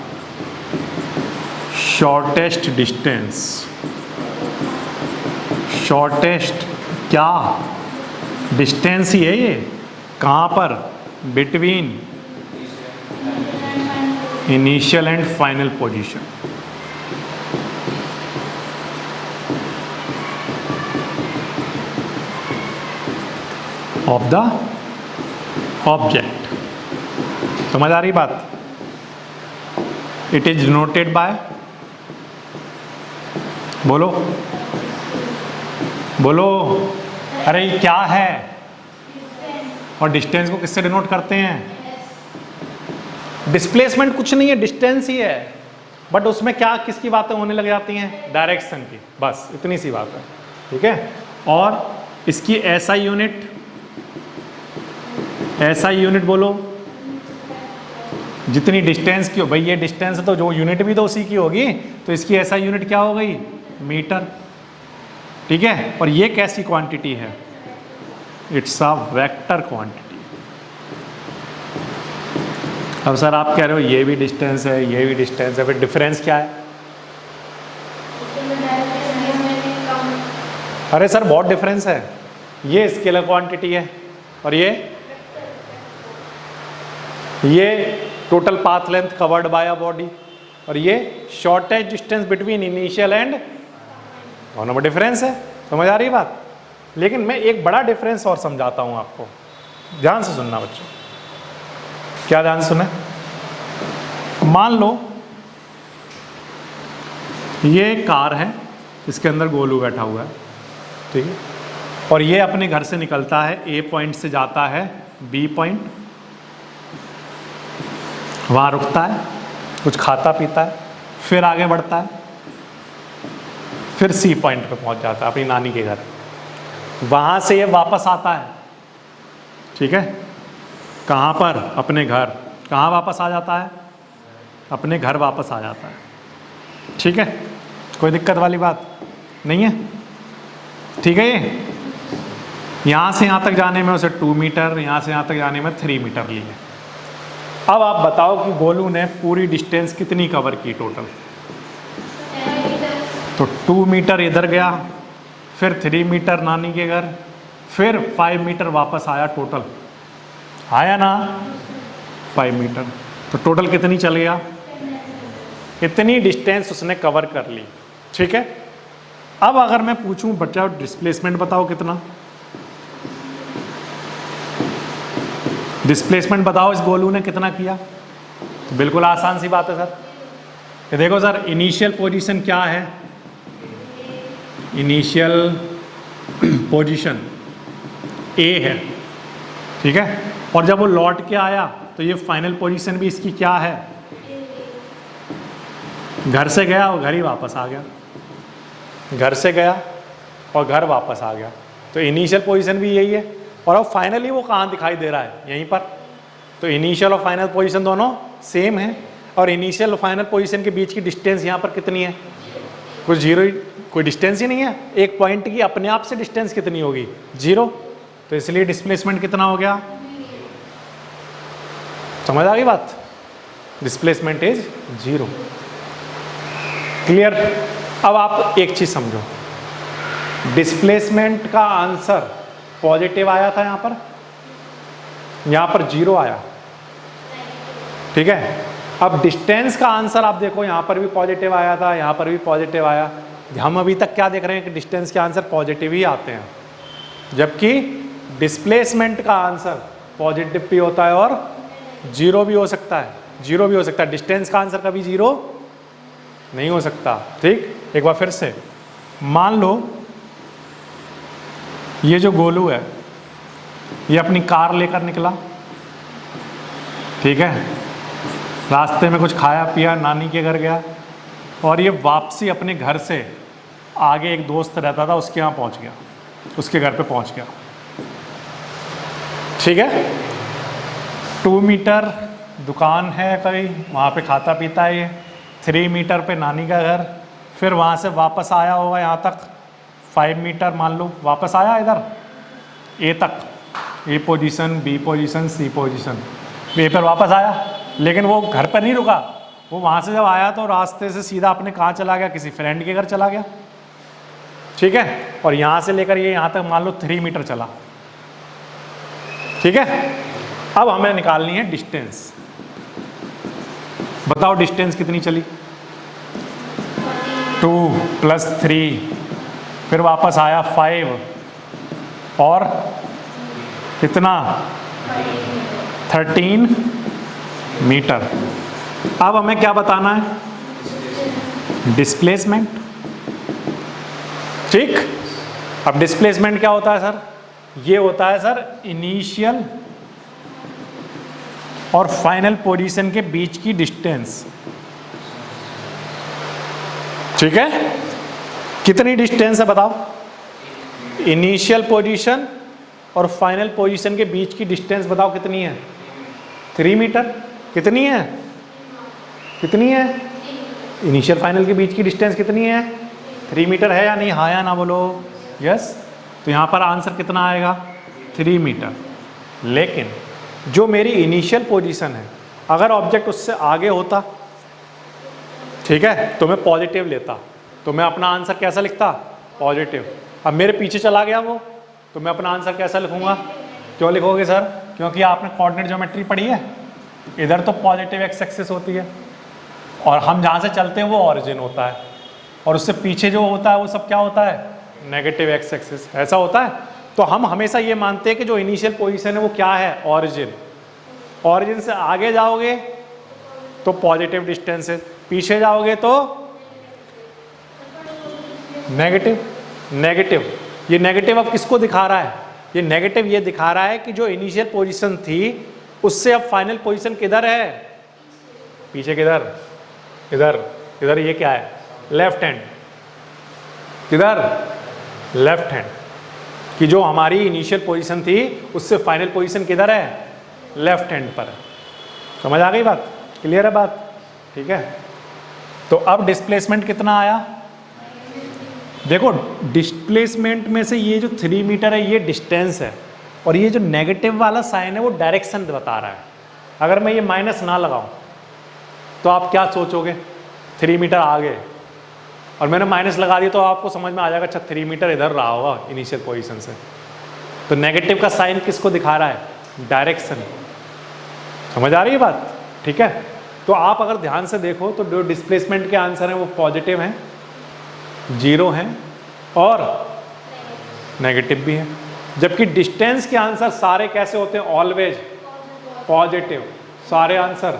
shortest distance. Shortest क्या डिस्टेंस ही है ये, कहाँ पर? Between initial and final position. Of the object. समझ आ रही बात? इट इज डिनोटेड बाय, बोलो बोलो, अरे ये क्या है? और डिस्टेंस को किससे डिनोट करते हैं? डिस्प्लेसमेंट कुछ नहीं है, डिस्टेंस ही है, बट उसमें क्या किसकी बातें होने लग जाती हैं? डायरेक्शन की, बस इतनी सी बात है, ठीक है। और इसकी एसआई यूनिट, एसआई यूनिट बोलो, जितनी डिस्टेंस की हो, भाई ये डिस्टेंस है तो जो यूनिट भी तो उसी की होगी, तो इसकी एसआई यूनिट क्या हो गई? मीटर, ठीक है। और ये कैसी क्वांटिटी है? It's a vector quantity. अब सर आप कह रहे हो ये भी डिस्टेंस है, ये भी डिस्टेंस है, फिर डिफरेंस क्या है? अरे सर बहुत डिफरेंस है, ये स्केलर क्वांटिटी है और ये total path length covered by a body, और ये shortest distance between initial and, दोनों में डिफरेंस है। समझ आ रही बात? लेकिन मैं एक बड़ा डिफरेंस और समझाता हूं आपको, ध्यान से सुनना बच्चों। क्या ध्यान से सुने? मान लो ये कार है, इसके अंदर गोलू बैठा हुआ है, ठीक है, और ये अपने घर से निकलता है, ए पॉइंट से जाता है बी पॉइंट, वहाँ रुकता है, कुछ खाता पीता है, फिर आगे बढ़ता है, फिर सी पॉइंट पे पहुंच जाता है अपनी नानी के घर। वहाँ से ये वापस आता है, ठीक है, कहाँ पर? अपने घर। कहाँ वापस आ जाता है? अपने घर वापस आ जाता है, ठीक है। कोई दिक्कत वाली बात नहीं है, ठीक है। ये यहाँ से यहाँ तक जाने में उसे 2 मीटर, यहाँ से यहाँ तक जाने में 3 मीटर लिए। अब आप बताओ कि गोलू ने पूरी डिस्टेंस कितनी कवर की टोटल? तो 2 मीटर इधर गया, फिर 3 मीटर नानी के घर, फिर 5 मीटर वापस आया। टोटल आया ना 5 मीटर। तो टोटल कितनी चल गया? इतनी डिस्टेंस उसने कवर कर ली, ठीक है। अब अगर मैं पूछूं बच्चा डिस्प्लेसमेंट बताओ कितना, डिस्प्लेसमेंट बताओ इस गोलू ने कितना किया? तो बिल्कुल आसान सी बात है सर। ये देखो सर, इनिशियल पोजीशन क्या है? इनिशियल पोजीशन ए है, ठीक है। और जब वो लौट के आया तो ये फाइनल पोजीशन भी इसकी क्या है? घर से गया और घर ही वापस आ गया, घर से गया और घर वापस आ गया। तो इनिशियल पोजीशन भी यही है। और अब फाइनली वो कहाँ दिखाई दे रहा है? यहीं पर। तो इनिशियल और फाइनल पोजीशन दोनों सेम है। और इनिशियल और फाइनल पोजीशन के बीच की डिस्टेंस यहाँ पर कितनी है? कुछ जीरो ही, कोई डिस्टेंस ही नहीं है। एक पॉइंट की अपने आप से डिस्टेंस कितनी होगी? 0। तो इसलिए डिस्प्लेसमेंट कितना हो गया? समझ आ गई बात? Displacement is 0। क्लियर? अब आप एक चीज समझो, डिस्प्लेसमेंट का आंसर पॉजिटिव आया था यहाँ पर 0 आया, ठीक है। अब डिस्टेंस का आंसर आप देखो, यहाँ पर भी पॉजिटिव आया था, यहाँ पर भी पॉजिटिव आया। हम अभी तक क्या देख रहे हैं कि डिस्टेंस के आंसर पॉजिटिव ही आते हैं, जबकि डिस्प्लेसमेंट का आंसर पॉजिटिव भी होता है और 0 भी हो सकता है, 0 भी हो सकता है। डिस्टेंस का आंसर कभी 0 नहीं हो सकता, ठीक। एक बार फिर से मान लो ये जो गोलू है ये अपनी कार लेकर निकला, ठीक है। रास्ते में कुछ खाया पिया, नानी के घर गया और ये वापसी अपने घर से आगे एक दोस्त रहता था उसके यहाँ पहुँच गया, उसके घर पे पहुँच गया, ठीक है। 2 मीटर दुकान है कहीं, वहाँ पे खाता पीता है ये। 3 मीटर पे नानी का घर, फिर वहाँ से वापस आया होगा यहाँ तक 5 मीटर मान लो, वापस आया इधर ए तक, ए पोजीशन, बी पोजीशन, सी पोजीशन, ए पर वापस आया। लेकिन वो घर पर नहीं रुका, वो वहाँ से जब आया तो रास्ते से सीधा अपने कहाँ चला गया? किसी फ्रेंड के घर चला गया, ठीक है। और यहाँ से लेकर ये यहाँ तक मान लो 3 मीटर चला, ठीक है। अब हमें निकालनी है डिस्टेंस। बताओ डिस्टेंस कितनी चली? 2 + 3, फिर वापस आया 5 और कितना? 13 मीटर। अब हमें क्या बताना है? डिस्प्लेसमेंट, ठीक। अब डिस्प्लेसमेंट क्या होता है सर? ये होता है सर इनिशियल और फाइनल पोजीशन के बीच की डिस्टेंस, ठीक है। कितनी डिस्टेंस है बताओ? इनिशियल पोजीशन और फाइनल पोजीशन के बीच की डिस्टेंस बताओ कितनी है? 3 मीटर। कितनी है? कितनी है? इनिशियल फाइनल के बीच की डिस्टेंस कितनी है? 3 मीटर है या नहीं? हाँ या ना बोलो? यस। तो यहाँ पर आंसर कितना आएगा? 3 मीटर। लेकिन जो मेरी इनिशियल पोजीशन है, अगर ऑब्जेक्ट उससे आगे होता, ठीक है, तो मैं पॉजिटिव लेता, तो मैं अपना आंसर कैसा लिखता? पॉजिटिव। अब मेरे पीछे चला गया वो, तो मैं अपना आंसर कैसा लिखूंगा? क्यों लिखोगे सर? क्योंकि आपने कोऑर्डिनेट ज्योमेट्री पढ़ी है, इधर तो पॉजिटिव एक्स एक्सिस होती है और हम जहाँ से चलते हैं वो ऑरिजिन होता है, और उससे पीछे जो होता है वो सब क्या होता है? Negative x axis. ऐसा होता है। तो हम हमेशा ये मानते हैं कि जो इनिशियल पोजीशन है वो क्या है? ऑरिजिन। ऑरिजिन से आगे जाओगे तो पॉजिटिव डिस्टेंस है, पीछे जाओगे तो नेगेटिव। नेगेटिव, ये नेगेटिव अब किसको दिखा रहा है? ये नेगेटिव ये दिखा रहा है कि जो इनिशियल पोजीशन थी उससे अब फाइनल पोजीशन किधर है? पीछे किधर? इधर। इधर ये क्या है? Left hand. किधर, लेफ्ट हैंड, कि जो हमारी इनिशियल पोजीशन थी उससे फाइनल पोजीशन किधर है, लेफ्ट हैंड पर है। समझ आ गई बात, क्लियर है बात, ठीक है। तो अब डिस्प्लेसमेंट कितना आया, देखो डिस्प्लेसमेंट में से ये जो 3 मीटर है ये डिस्टेंस है, और ये जो नेगेटिव वाला साइन है वो डायरेक्शन बता रहा है। अगर मैं ये माइनस ना लगाऊं तो आप क्या सोचोगे, 3 मीटर आगे, और मैंने माइनस लगा दिया तो आपको समझ में आ जाएगा अच्छा 3 मीटर इधर रहा होगा इनिशियल पोजीशन से। तो नेगेटिव का साइन किसको दिखा रहा है, डायरेक्शन। समझ आ रही है बात, ठीक है। तो आप अगर ध्यान से देखो तो जो डिस्प्लेसमेंट के आंसर हैं वो पॉजिटिव हैं, 0 हैं और नेगेटिव भी हैं, जबकि डिस्टेंस के आंसर सारे कैसे होते हैं, ऑलवेज पॉजिटिव सारे answer.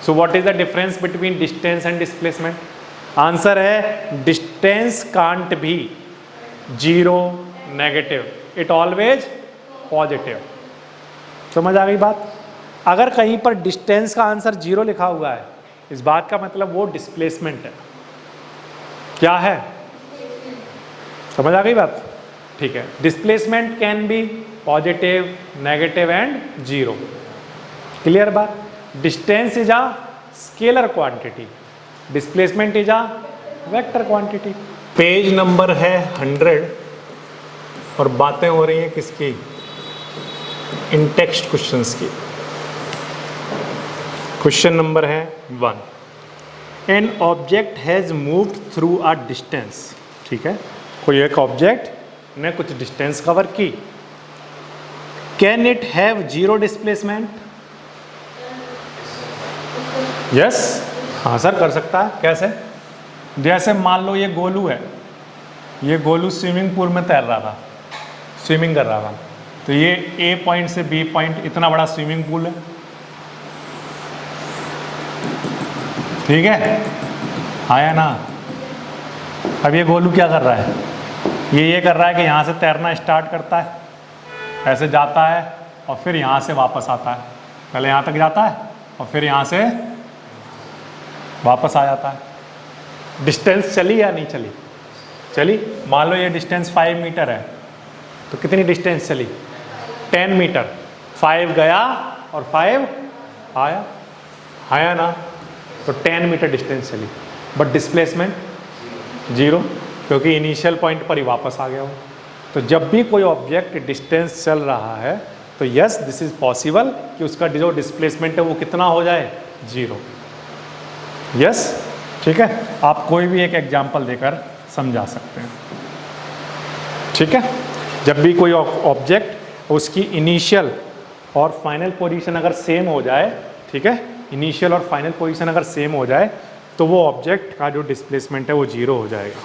So what is the difference between distance and displacement, answer है distance can't be 0 negative, it always positive. समझ आ गई बात। अगर कहीं पर डिस्टेंस का आंसर 0 लिखा हुआ है, इस बात का मतलब वो डिस्प्लेसमेंट है, क्या है, समझ आ गई बात, ठीक है। Displacement can be positive, negative and 0, clear बात। Distance is a scalar quantity, displacement is a vector quantity. Page number है 100 और बातें हो रही हैं किसकी, इन टेक्स्ट क्वेश्चंस की। क्वेश्चन नंबर है 1, an object has moved through a distance, ठीक है, कोई एक ऑब्जेक्ट ने कुछ डिस्टेंस कवर की, can it have 0 displacement, yes, हाँ सर कर सकता है। कैसे, जैसे मान लो ये गोलू है, ये गोलू स्विमिंग पूल में तैर रहा था, स्विमिंग कर रहा था, तो ये ए पॉइंट से बी पॉइंट इतना बड़ा स्विमिंग पूल है, ठीक है, आया ना। अब ये गोलू क्या कर रहा है, ये कर रहा है कि यहाँ से तैरना स्टार्ट करता है, ऐसे जाता है और फिर यहाँ से वापस आता है, पहले यहाँ तक जाता है और फिर यहाँ से वापस आ जाता है। डिस्टेंस चली या नहीं चली, चली। मान लो ये डिस्टेंस 5 मीटर है, तो कितनी डिस्टेंस चली, 10 मीटर, 5 गया और 5 आया, आया ना, तो 10 मीटर डिस्टेंस चली, बट डिस्प्लेसमेंट 0, क्योंकि इनिशियल पॉइंट पर ही वापस आ गया हो। तो जब भी कोई ऑब्जेक्ट डिस्टेंस चल रहा है तो यस दिस इज पॉसिबल कि उसका जो डिस्प्लेसमेंट है वो कितना हो जाए, 0। यस, ठीक है। आप कोई भी एक एग्जांपल देकर समझा सकते हैं, ठीक है। जब भी कोई ऑब्जेक्ट उसकी इनिशियल और फाइनल पोजीशन अगर सेम हो जाए, ठीक है, इनिशियल और फाइनल पोजीशन अगर सेम हो जाए तो वो ऑब्जेक्ट का जो डिस्प्लेसमेंट है वो 0 हो जाएगा।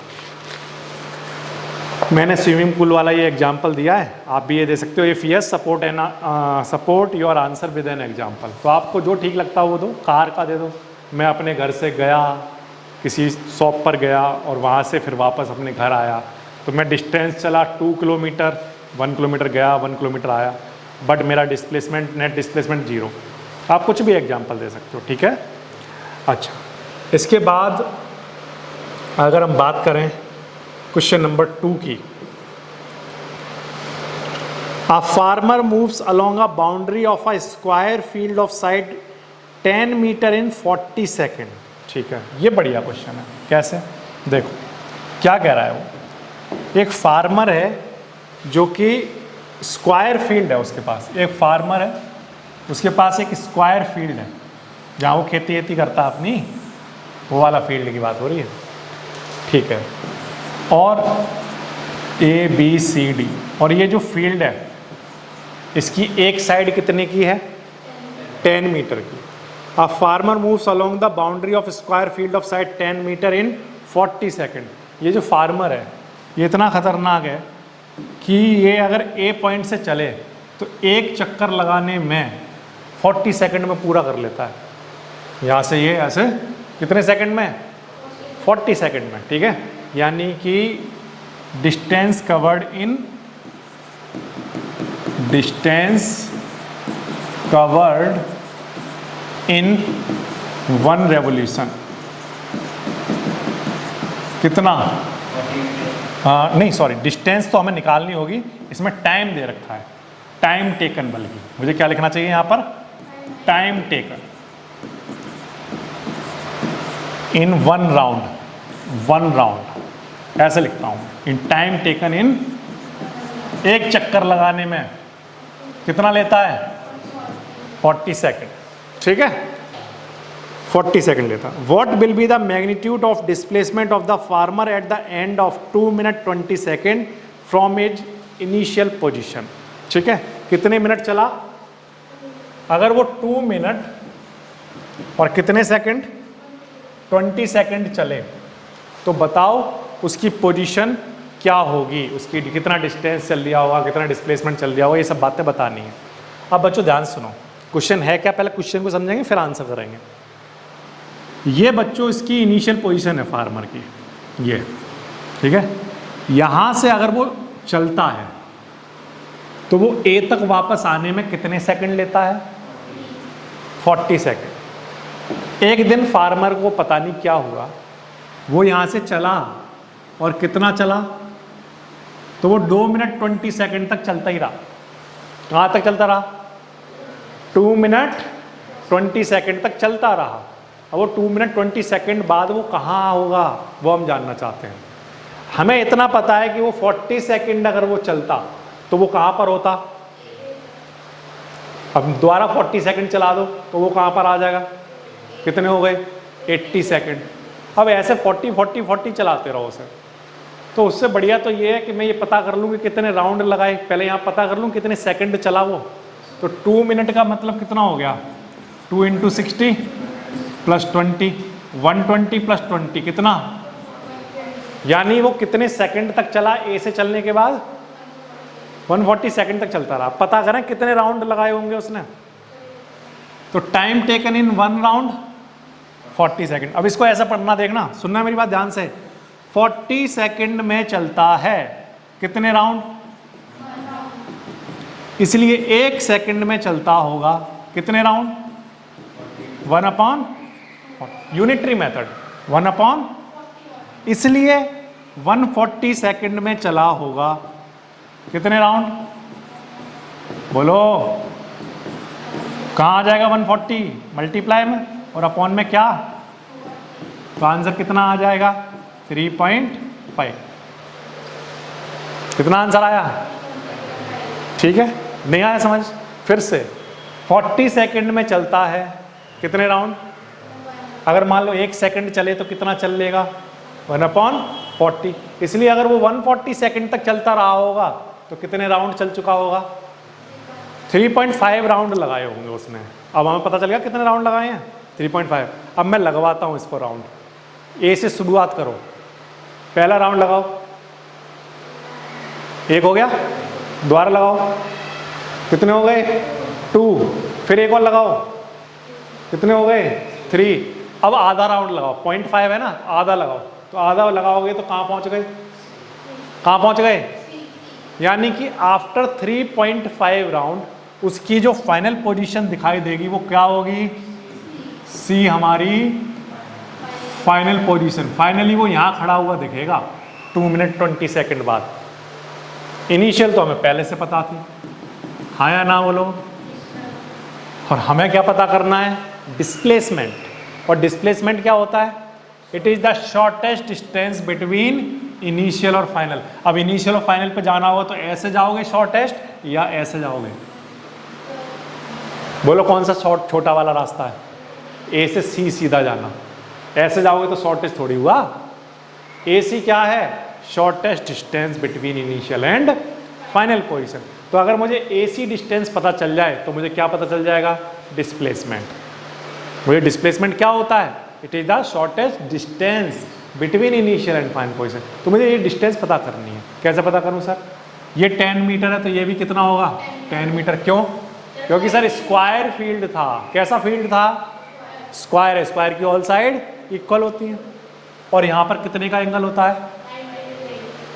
मैंने स्विमिंग पूल वाला ये एग्जांपल दिया है, आप भी ये दे सकते हो। If yes support your answer with an example, तो आपको जो ठीक लगता है वो दो। कार का दे दो, मैं अपने घर से गया, किसी शॉप पर गया और वहाँ से फिर वापस अपने घर आया, तो मैं डिस्टेंस चला 2 किलोमीटर, 1 किलोमीटर गया, 1 किलोमीटर आया, बट मेरा डिस्प्लेसमेंट, नेट डिस्प्लेसमेंट 0। आप कुछ भी एग्जांपल दे सकते हो, ठीक है। अच्छा, इसके बाद अगर हम बात करें क्वेश्चन नंबर 2 की, a farmer moves along a boundary of a square field of side 10 metre in 40 second, ठीक है। ये बढ़िया क्वेश्चन है। कैसे, देखो क्या कह रहा है वो, एक फार्मर है जो कि स्क्वायर फील्ड है उसके पास, एक फार्मर है उसके पास एक स्क्वायर फील्ड है जहाँ वो खेती वेती करता है अपनी, वो वाला फील्ड की बात हो रही है, ठीक है। और ABCD, और ये जो फील्ड है इसकी एक साइड कितने की है, 10 मीटर की। A farmer moves along the boundary of square field of side 10 metre in 40 second. ये जो फार्मर है ये इतना खतरनाक है कि ये अगर A पॉइंट से चले तो एक चक्कर लगाने में 40 सेकेंड में पूरा कर लेता है। यहाँ से ये ऐसे कितने सेकंड में, 40 सेकंड में, ठीक है। यानी कि डिस्टेंस कवर्ड इन 1 रेवोल्यूशन, कितना नहीं सॉरी, डिस्टेंस तो हमें निकालनी होगी, इसमें टाइम दे रखा है, टाइम टेकन, बल्कि मुझे क्या लिखना चाहिए यहाँ पर, time taken in one round, ऐसे लिखता हूँ, इन टाइम टेकन इन, एक चक्कर लगाने में कितना लेता है, 40 सेकेंड, ठीक है, 40 सेकेंड लेता। What will be the magnitude of displacement of the farmer at the end of 2 minute 20 second from is initial position, ठीक है, कितने मिनट चला, अगर वो 2 मिनट और कितने सेकेंड, 20 सेकेंड चले, तो बताओ उसकी पोजीशन क्या होगी, उसकी कितना डिस्टेंस चल दिया होगा, कितना डिस्प्लेसमेंट चल दिया होगा, ये सब बातें बतानी है। अब बच्चों ध्यान सुनो, क्वेश्चन है क्या, पहले क्वेश्चन को समझेंगे फिर आंसर करेंगे। ये बच्चों इसकी इनिशियल पोजीशन है फार्मर की, ये ठीक है, यहाँ से अगर वो चलता है तो वो ए तक वापस आने में कितने सेकंड लेता है, 40 सेकंड। एक दिन फार्मर को पता नहीं क्या हुआ, वो यहाँ से चला और कितना चला, तो वो 2 मिनट 20 सेकंड तक चलता ही रहा। कहाँ तक चलता रहा, 2 मिनट 20 सेकंड तक चलता रहा। अब वो 2 मिनट 20 सेकंड बाद वो कहाँ होगा, वो हम जानना चाहते हैं। हमें इतना पता है कि वो 40 सेकंड अगर वो चलता तो वो कहाँ पर होता, अब दोबारा 40 सेकंड चला दो तो वो कहाँ पर आ जाएगा, कितने हो गए, 80 सेकंड। अब ऐसे 40 चलाते रहो उसे, तो उससे बढ़िया तो ये है कि मैं ये पता कर लूँ कि कितने राउंड लगाए, पहले यहाँ पता कर लूँ कितने सेकंड चला वो। तो 2 मिनट का मतलब कितना हो गया, 2 × 60 + 20, 120 + 20 कितना, यानी वो कितने सेकंड तक चला ए से चलने के बाद, 140 सेकंड तक चलता रहा। पता करें कितने राउंड लगाए होंगे उसने, तो time taken in 1 round 40 second. अब इसको ऐसा पढ़ना, देखना, सुनना मेरी बात ध्यान से, 40 सेकंड में चलता है कितने राउंड, इसलिए 1 सेकंड में चलता होगा कितने राउंड, 1/, यूनिटरी मेथड 1/, इसलिए 140 सेकंड में चला होगा कितने राउंड, बोलो कहाँ आ जाएगा 140, मल्टीप्लाई में और अपॉन में क्या, तो आंसर कितना आ जाएगा 3.5। कितना आंसर आया, ठीक है, नहीं आया समझ, फिर से 40 सेकंड में चलता है कितने राउंड, अगर मान लो 1 सेकंड चले तो कितना चल लेगा, 1/40, इसलिए अगर वो 140 सेकंड तक चलता रहा होगा तो कितने राउंड चल चुका होगा, 3.5 राउंड लगाए होंगे उसने। अब हमें पता चल गया कितने राउंड लगाए हैं, 3.5। अब मैं लगवाता हूँ इसको राउंड, ए से शुरुआत करो, पहला राउंड लगाओ, 1 हो गया, दोबारा लगाओ, कितने हो गए 2, फिर एक और लगाओ, कितने हो गए 3। अब आधा राउंड लगाओ, 0.5 है ना, आधा लगाओ, तो आधा लगाओगे तो कहाँ पहुँच गए, कहाँ पहुँच गए, यानी कि आफ्टर 3.5 राउंड उसकी जो फाइनल पोजीशन दिखाई देगी वो क्या होगी, सी हमारी फाइनल पोजीशन। फाइनली वो यहाँ खड़ा हुआ दिखेगा 2 मिनट 20 सेकंड बाद। इनिशियल तो हमें पहले से पता थी, हाँ या ना बोलो। और हमें क्या पता करना है, डिस्प्लेसमेंट। और डिस्प्लेसमेंट क्या होता है, it is the shortest distance between initial और फाइनल। अब इनिशियल और फाइनल पे जाना होगा तो ऐसे जाओगे शॉर्टेस्ट या ऐसे जाओगे, बोलो कौन सा छोटा वाला रास्ता है, ए से सी सीधा जाना, ऐसे जाओगे तो शॉर्टेस्ट थोड़ी हुआ। ए सी क्या है, shortest distance between initial and final position. तो अगर मुझे ए सी डिस्टेंस पता चल जाए तो मुझे क्या पता चल जाएगा, डिस्प्लेसमेंट। मुझे डिस्प्लेसमेंट क्या होता है, it is the shortest distance between initial and final position. तो मुझे ये डिस्टेंस पता करनी है। कैसे पता करूं सर, ये 10 मीटर है तो ये भी कितना होगा 10 मीटर। क्यों, क्योंकि सर स्क्वायर फील्ड था। कैसा फील्ड था, स्क्वायर है, स्क्वायर की ऑल साइड इक्वल होती है। और यहाँ पर कितने का एंगल होता है,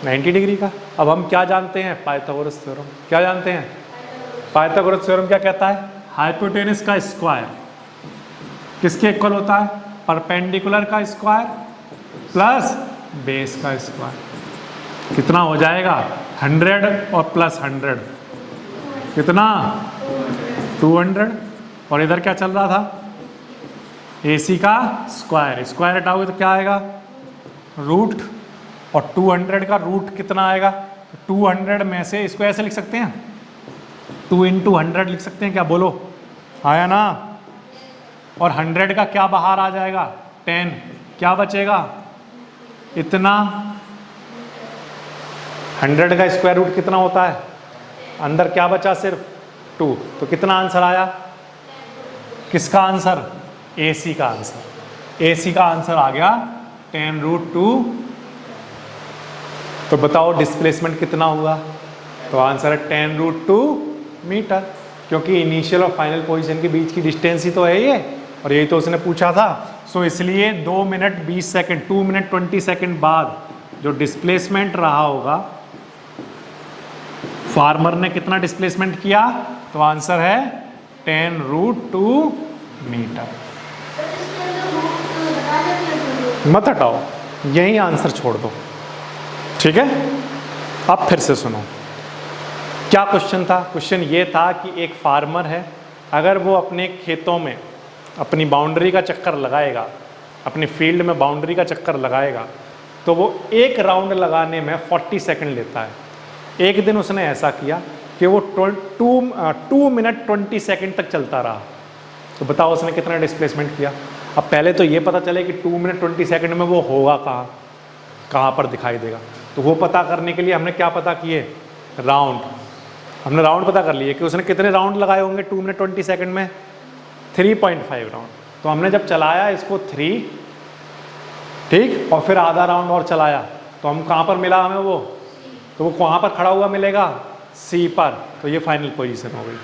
90 डिग्री का। अब हम क्या जानते हैं, पाइथागोरस थ्योरम। क्या जानते हैं, पाइथागोरस थ्योरम क्या कहता है, हाइपोटेनस का स्क्वायर किसके इक्वल होता है, परपेंडिकुलर का स्क्वायर प्लस बेस का स्क्वायर। कितना हो जाएगा 100 और प्लस 100 कितना 200। और इधर क्या चल रहा था AC का स्क्वायर, स्क्वायर हटाओगे तो क्या आएगा रूट, और 200 का रूट कितना आएगा, 200 में से इसको ऐसे लिख सकते हैं 2 × 100 लिख सकते हैं क्या, बोलो आया ना। और 100 का क्या बाहर आ जाएगा 10, क्या बचेगा इतना। 100 का स्क्वायर रूट कितना होता है, अंदर क्या बचा सिर्फ 2, तो कितना आंसर आया, किसका आंसर AC का आंसर, AC का आंसर आ गया 10√2। तो बताओ डिस्प्लेसमेंट कितना हुआ, तो आंसर है 10√2 मीटर, क्योंकि इनिशियल और फाइनल पोजीशन के बीच की डिस्टेंस ही तो है ये, और यही तो उसने पूछा था। सो इसलिए 2 मिनट 20 सेकंड 2 मिनट 20 सेकंड बाद जो डिस्प्लेसमेंट रहा होगा, फार्मर ने कितना डिस्प्लेसमेंट किया, तो आंसर है 10√2 मीटर। मत हटाओ, यही आंसर छोड़ दो, ठीक है। अब फिर से सुनो क्या क्वेश्चन था। क्वेश्चन ये था कि एक फार्मर है, अगर वो अपने खेतों में अपनी बाउंड्री का चक्कर लगाएगा, अपनी फील्ड में बाउंड्री का चक्कर लगाएगा, तो वो एक राउंड लगाने में 40 सेकंड लेता है। एक दिन उसने ऐसा किया कि वो 2 मिनट 20 सेकंड तक चलता रहा, तो बताओ उसने कितना डिस्प्लेसमेंट किया। अब पहले तो ये पता चले कि 2 मिनट 20 सेकंड में वो होगा कहाँ पर दिखाई देगा, तो वो पता करने के लिए हमने क्या पता किए, राउंड। हमने राउंड पता कर लिए कि उसने कितने राउंड लगाए होंगे 2 मिनट 20 सेकंड में, 3.5 राउंड। तो हमने जब चलाया इसको 3, ठीक, और फिर आधा राउंड और चलाया, तो हम कहाँ पर मिला हमें वो, तो वो कहाँ पर खड़ा हुआ मिलेगा, C पर, तो ये फाइनल पोजीशन हो गई।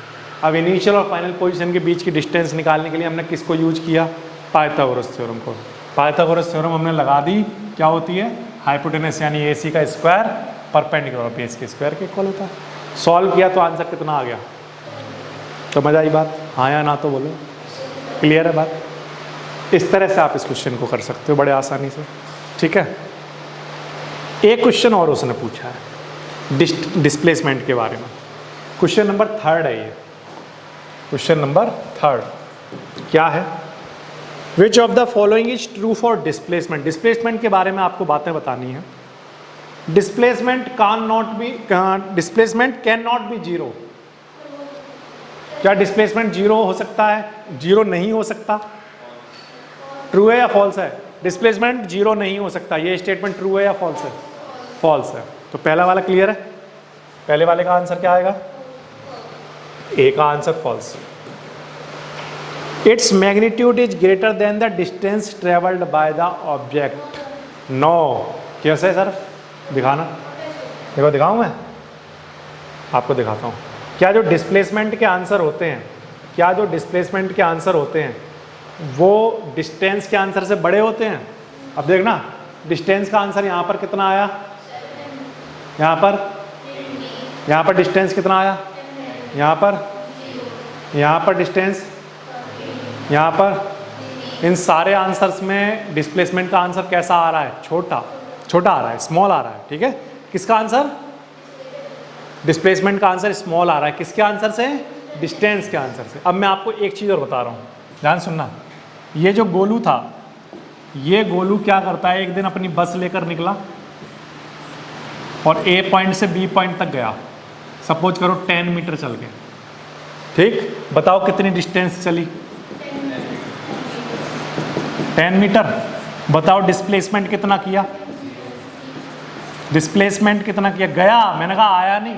अब इनिशियल और फाइनल पोजीशन के बीच की डिस्टेंस निकालने के लिए हमने किसको यूज किया, पाइथागोरस थ्योरम को। पाइथागोरस थ्योरम हमने लगा दी, क्या होती है, हाइपोटेनस यानी AC का स्क्वायर परपेंडिकुलर बेस के स्क्वायर के इक्वल होता है। सॉल्व किया तो आंसर कितना आ गया, तो मजा आई बात, हाँ या ना तो बोलो, क्लियर है बात। इस तरह से आप इस क्वेश्चन को कर सकते हो बड़े आसानी से, ठीक है। एक क्वेश्चन और उसने पूछा है डिस्प्लेसमेंट के बारे में, क्वेश्चन नंबर 3 है ये, क्वेश्चन नंबर 3 क्या है, which of the following is true for displacement. Displacement के बारे में आपको बातें बतानी है। Displacement can not be zero. क्या डिस्प्लेसमेंट जीरो हो सकता है, जीरो नहीं हो सकता, ट्रू है या फॉल्स है, डिस्प्लेसमेंट जीरो नहीं हो सकता, ये स्टेटमेंट ट्रू है या फॉल्स है, फॉल्स है। तो पहला वाला क्लियर है, पहले वाले का आंसर क्या आएगा, ए का answer false. Its magnitude is greater than the distance travelled by the object. No, कैसे सर, दिखाना, देखो दिखाऊं मैं आपको, दिखाता हूँ। क्या जो डिस्प्लेसमेंट के आंसर होते हैं, क्या जो डिस्प्लेसमेंट के आंसर होते हैं वो डिस्टेंस के आंसर से बड़े होते हैं। अब देखना, डिस्टेंस का आंसर यहाँ पर कितना आया, यहाँ पर डिस्टेंस कितना आया, यहाँ पर डिस्टेंस, यहाँ पर, इन सारे आंसर्स में डिस्प्लेसमेंट का आंसर कैसा आ रहा है, छोटा आ रहा है, स्मॉल आ रहा है, ठीक है। किसका आंसर, डिस्प्लेसमेंट का आंसर स्मॉल आ रहा है, किसके आंसर से, डिस्टेंस के आंसर से। अब मैं आपको एक चीज़ और बता रहा हूँ, ध्यान सुनना। ये जो गोलू था, ये गोलू क्या करता है, एक दिन अपनी बस लेकर निकला और A पॉइंट से B पॉइंट तक गया, सपोज करो 10 मीटर चल के, ठीक। बताओ कितनी डिस्टेंस चली, 10 मीटर। बताओ डिस्प्लेसमेंट कितना किया, डिस्प्लेसमेंट कितना किया, गया, मैंने कहा आया नहीं,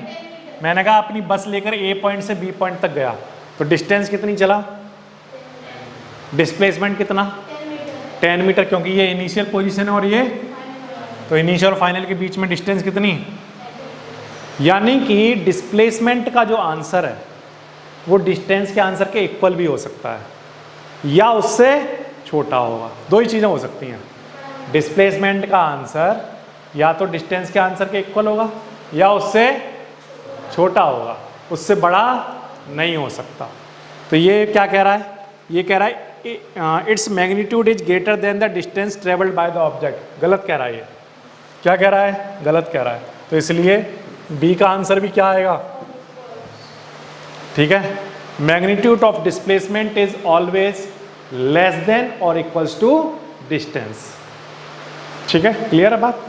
मैंने कहा अपनी बस लेकर A पॉइंट से B पॉइंट तक गया, तो डिस्टेंस कितनी चला, डिस्प्लेसमेंट कितना, 10 मीटर, क्योंकि ये इनिशियल पोजीशन है और ये, तो इनिशियल और फाइनल के बीच में डिस्टेंस कितनी, यानी कि डिस्प्लेसमेंट का जो आंसर है वो डिस्टेंस के आंसर के इक्वल भी हो सकता है या उससे छोटा होगा। दो ही चीज़ें हो सकती हैं, डिस्प्लेसमेंट का आंसर या तो डिस्टेंस के आंसर के इक्वल होगा या उससे छोटा होगा, उससे बड़ा नहीं हो सकता। तो ये क्या कह रहा है, ये कह रहा है it's magnitude is greater than the distance travelled by the object. गलत कह रहा है ये, क्या कह रहा है, गलत कह रहा है। तो इसलिए बी का आंसर भी क्या आएगा, ठीक है। Magnitude of displacement is always less than और इक्वल्स टू डिस्टेंस, ठीक है, क्लियर है बात।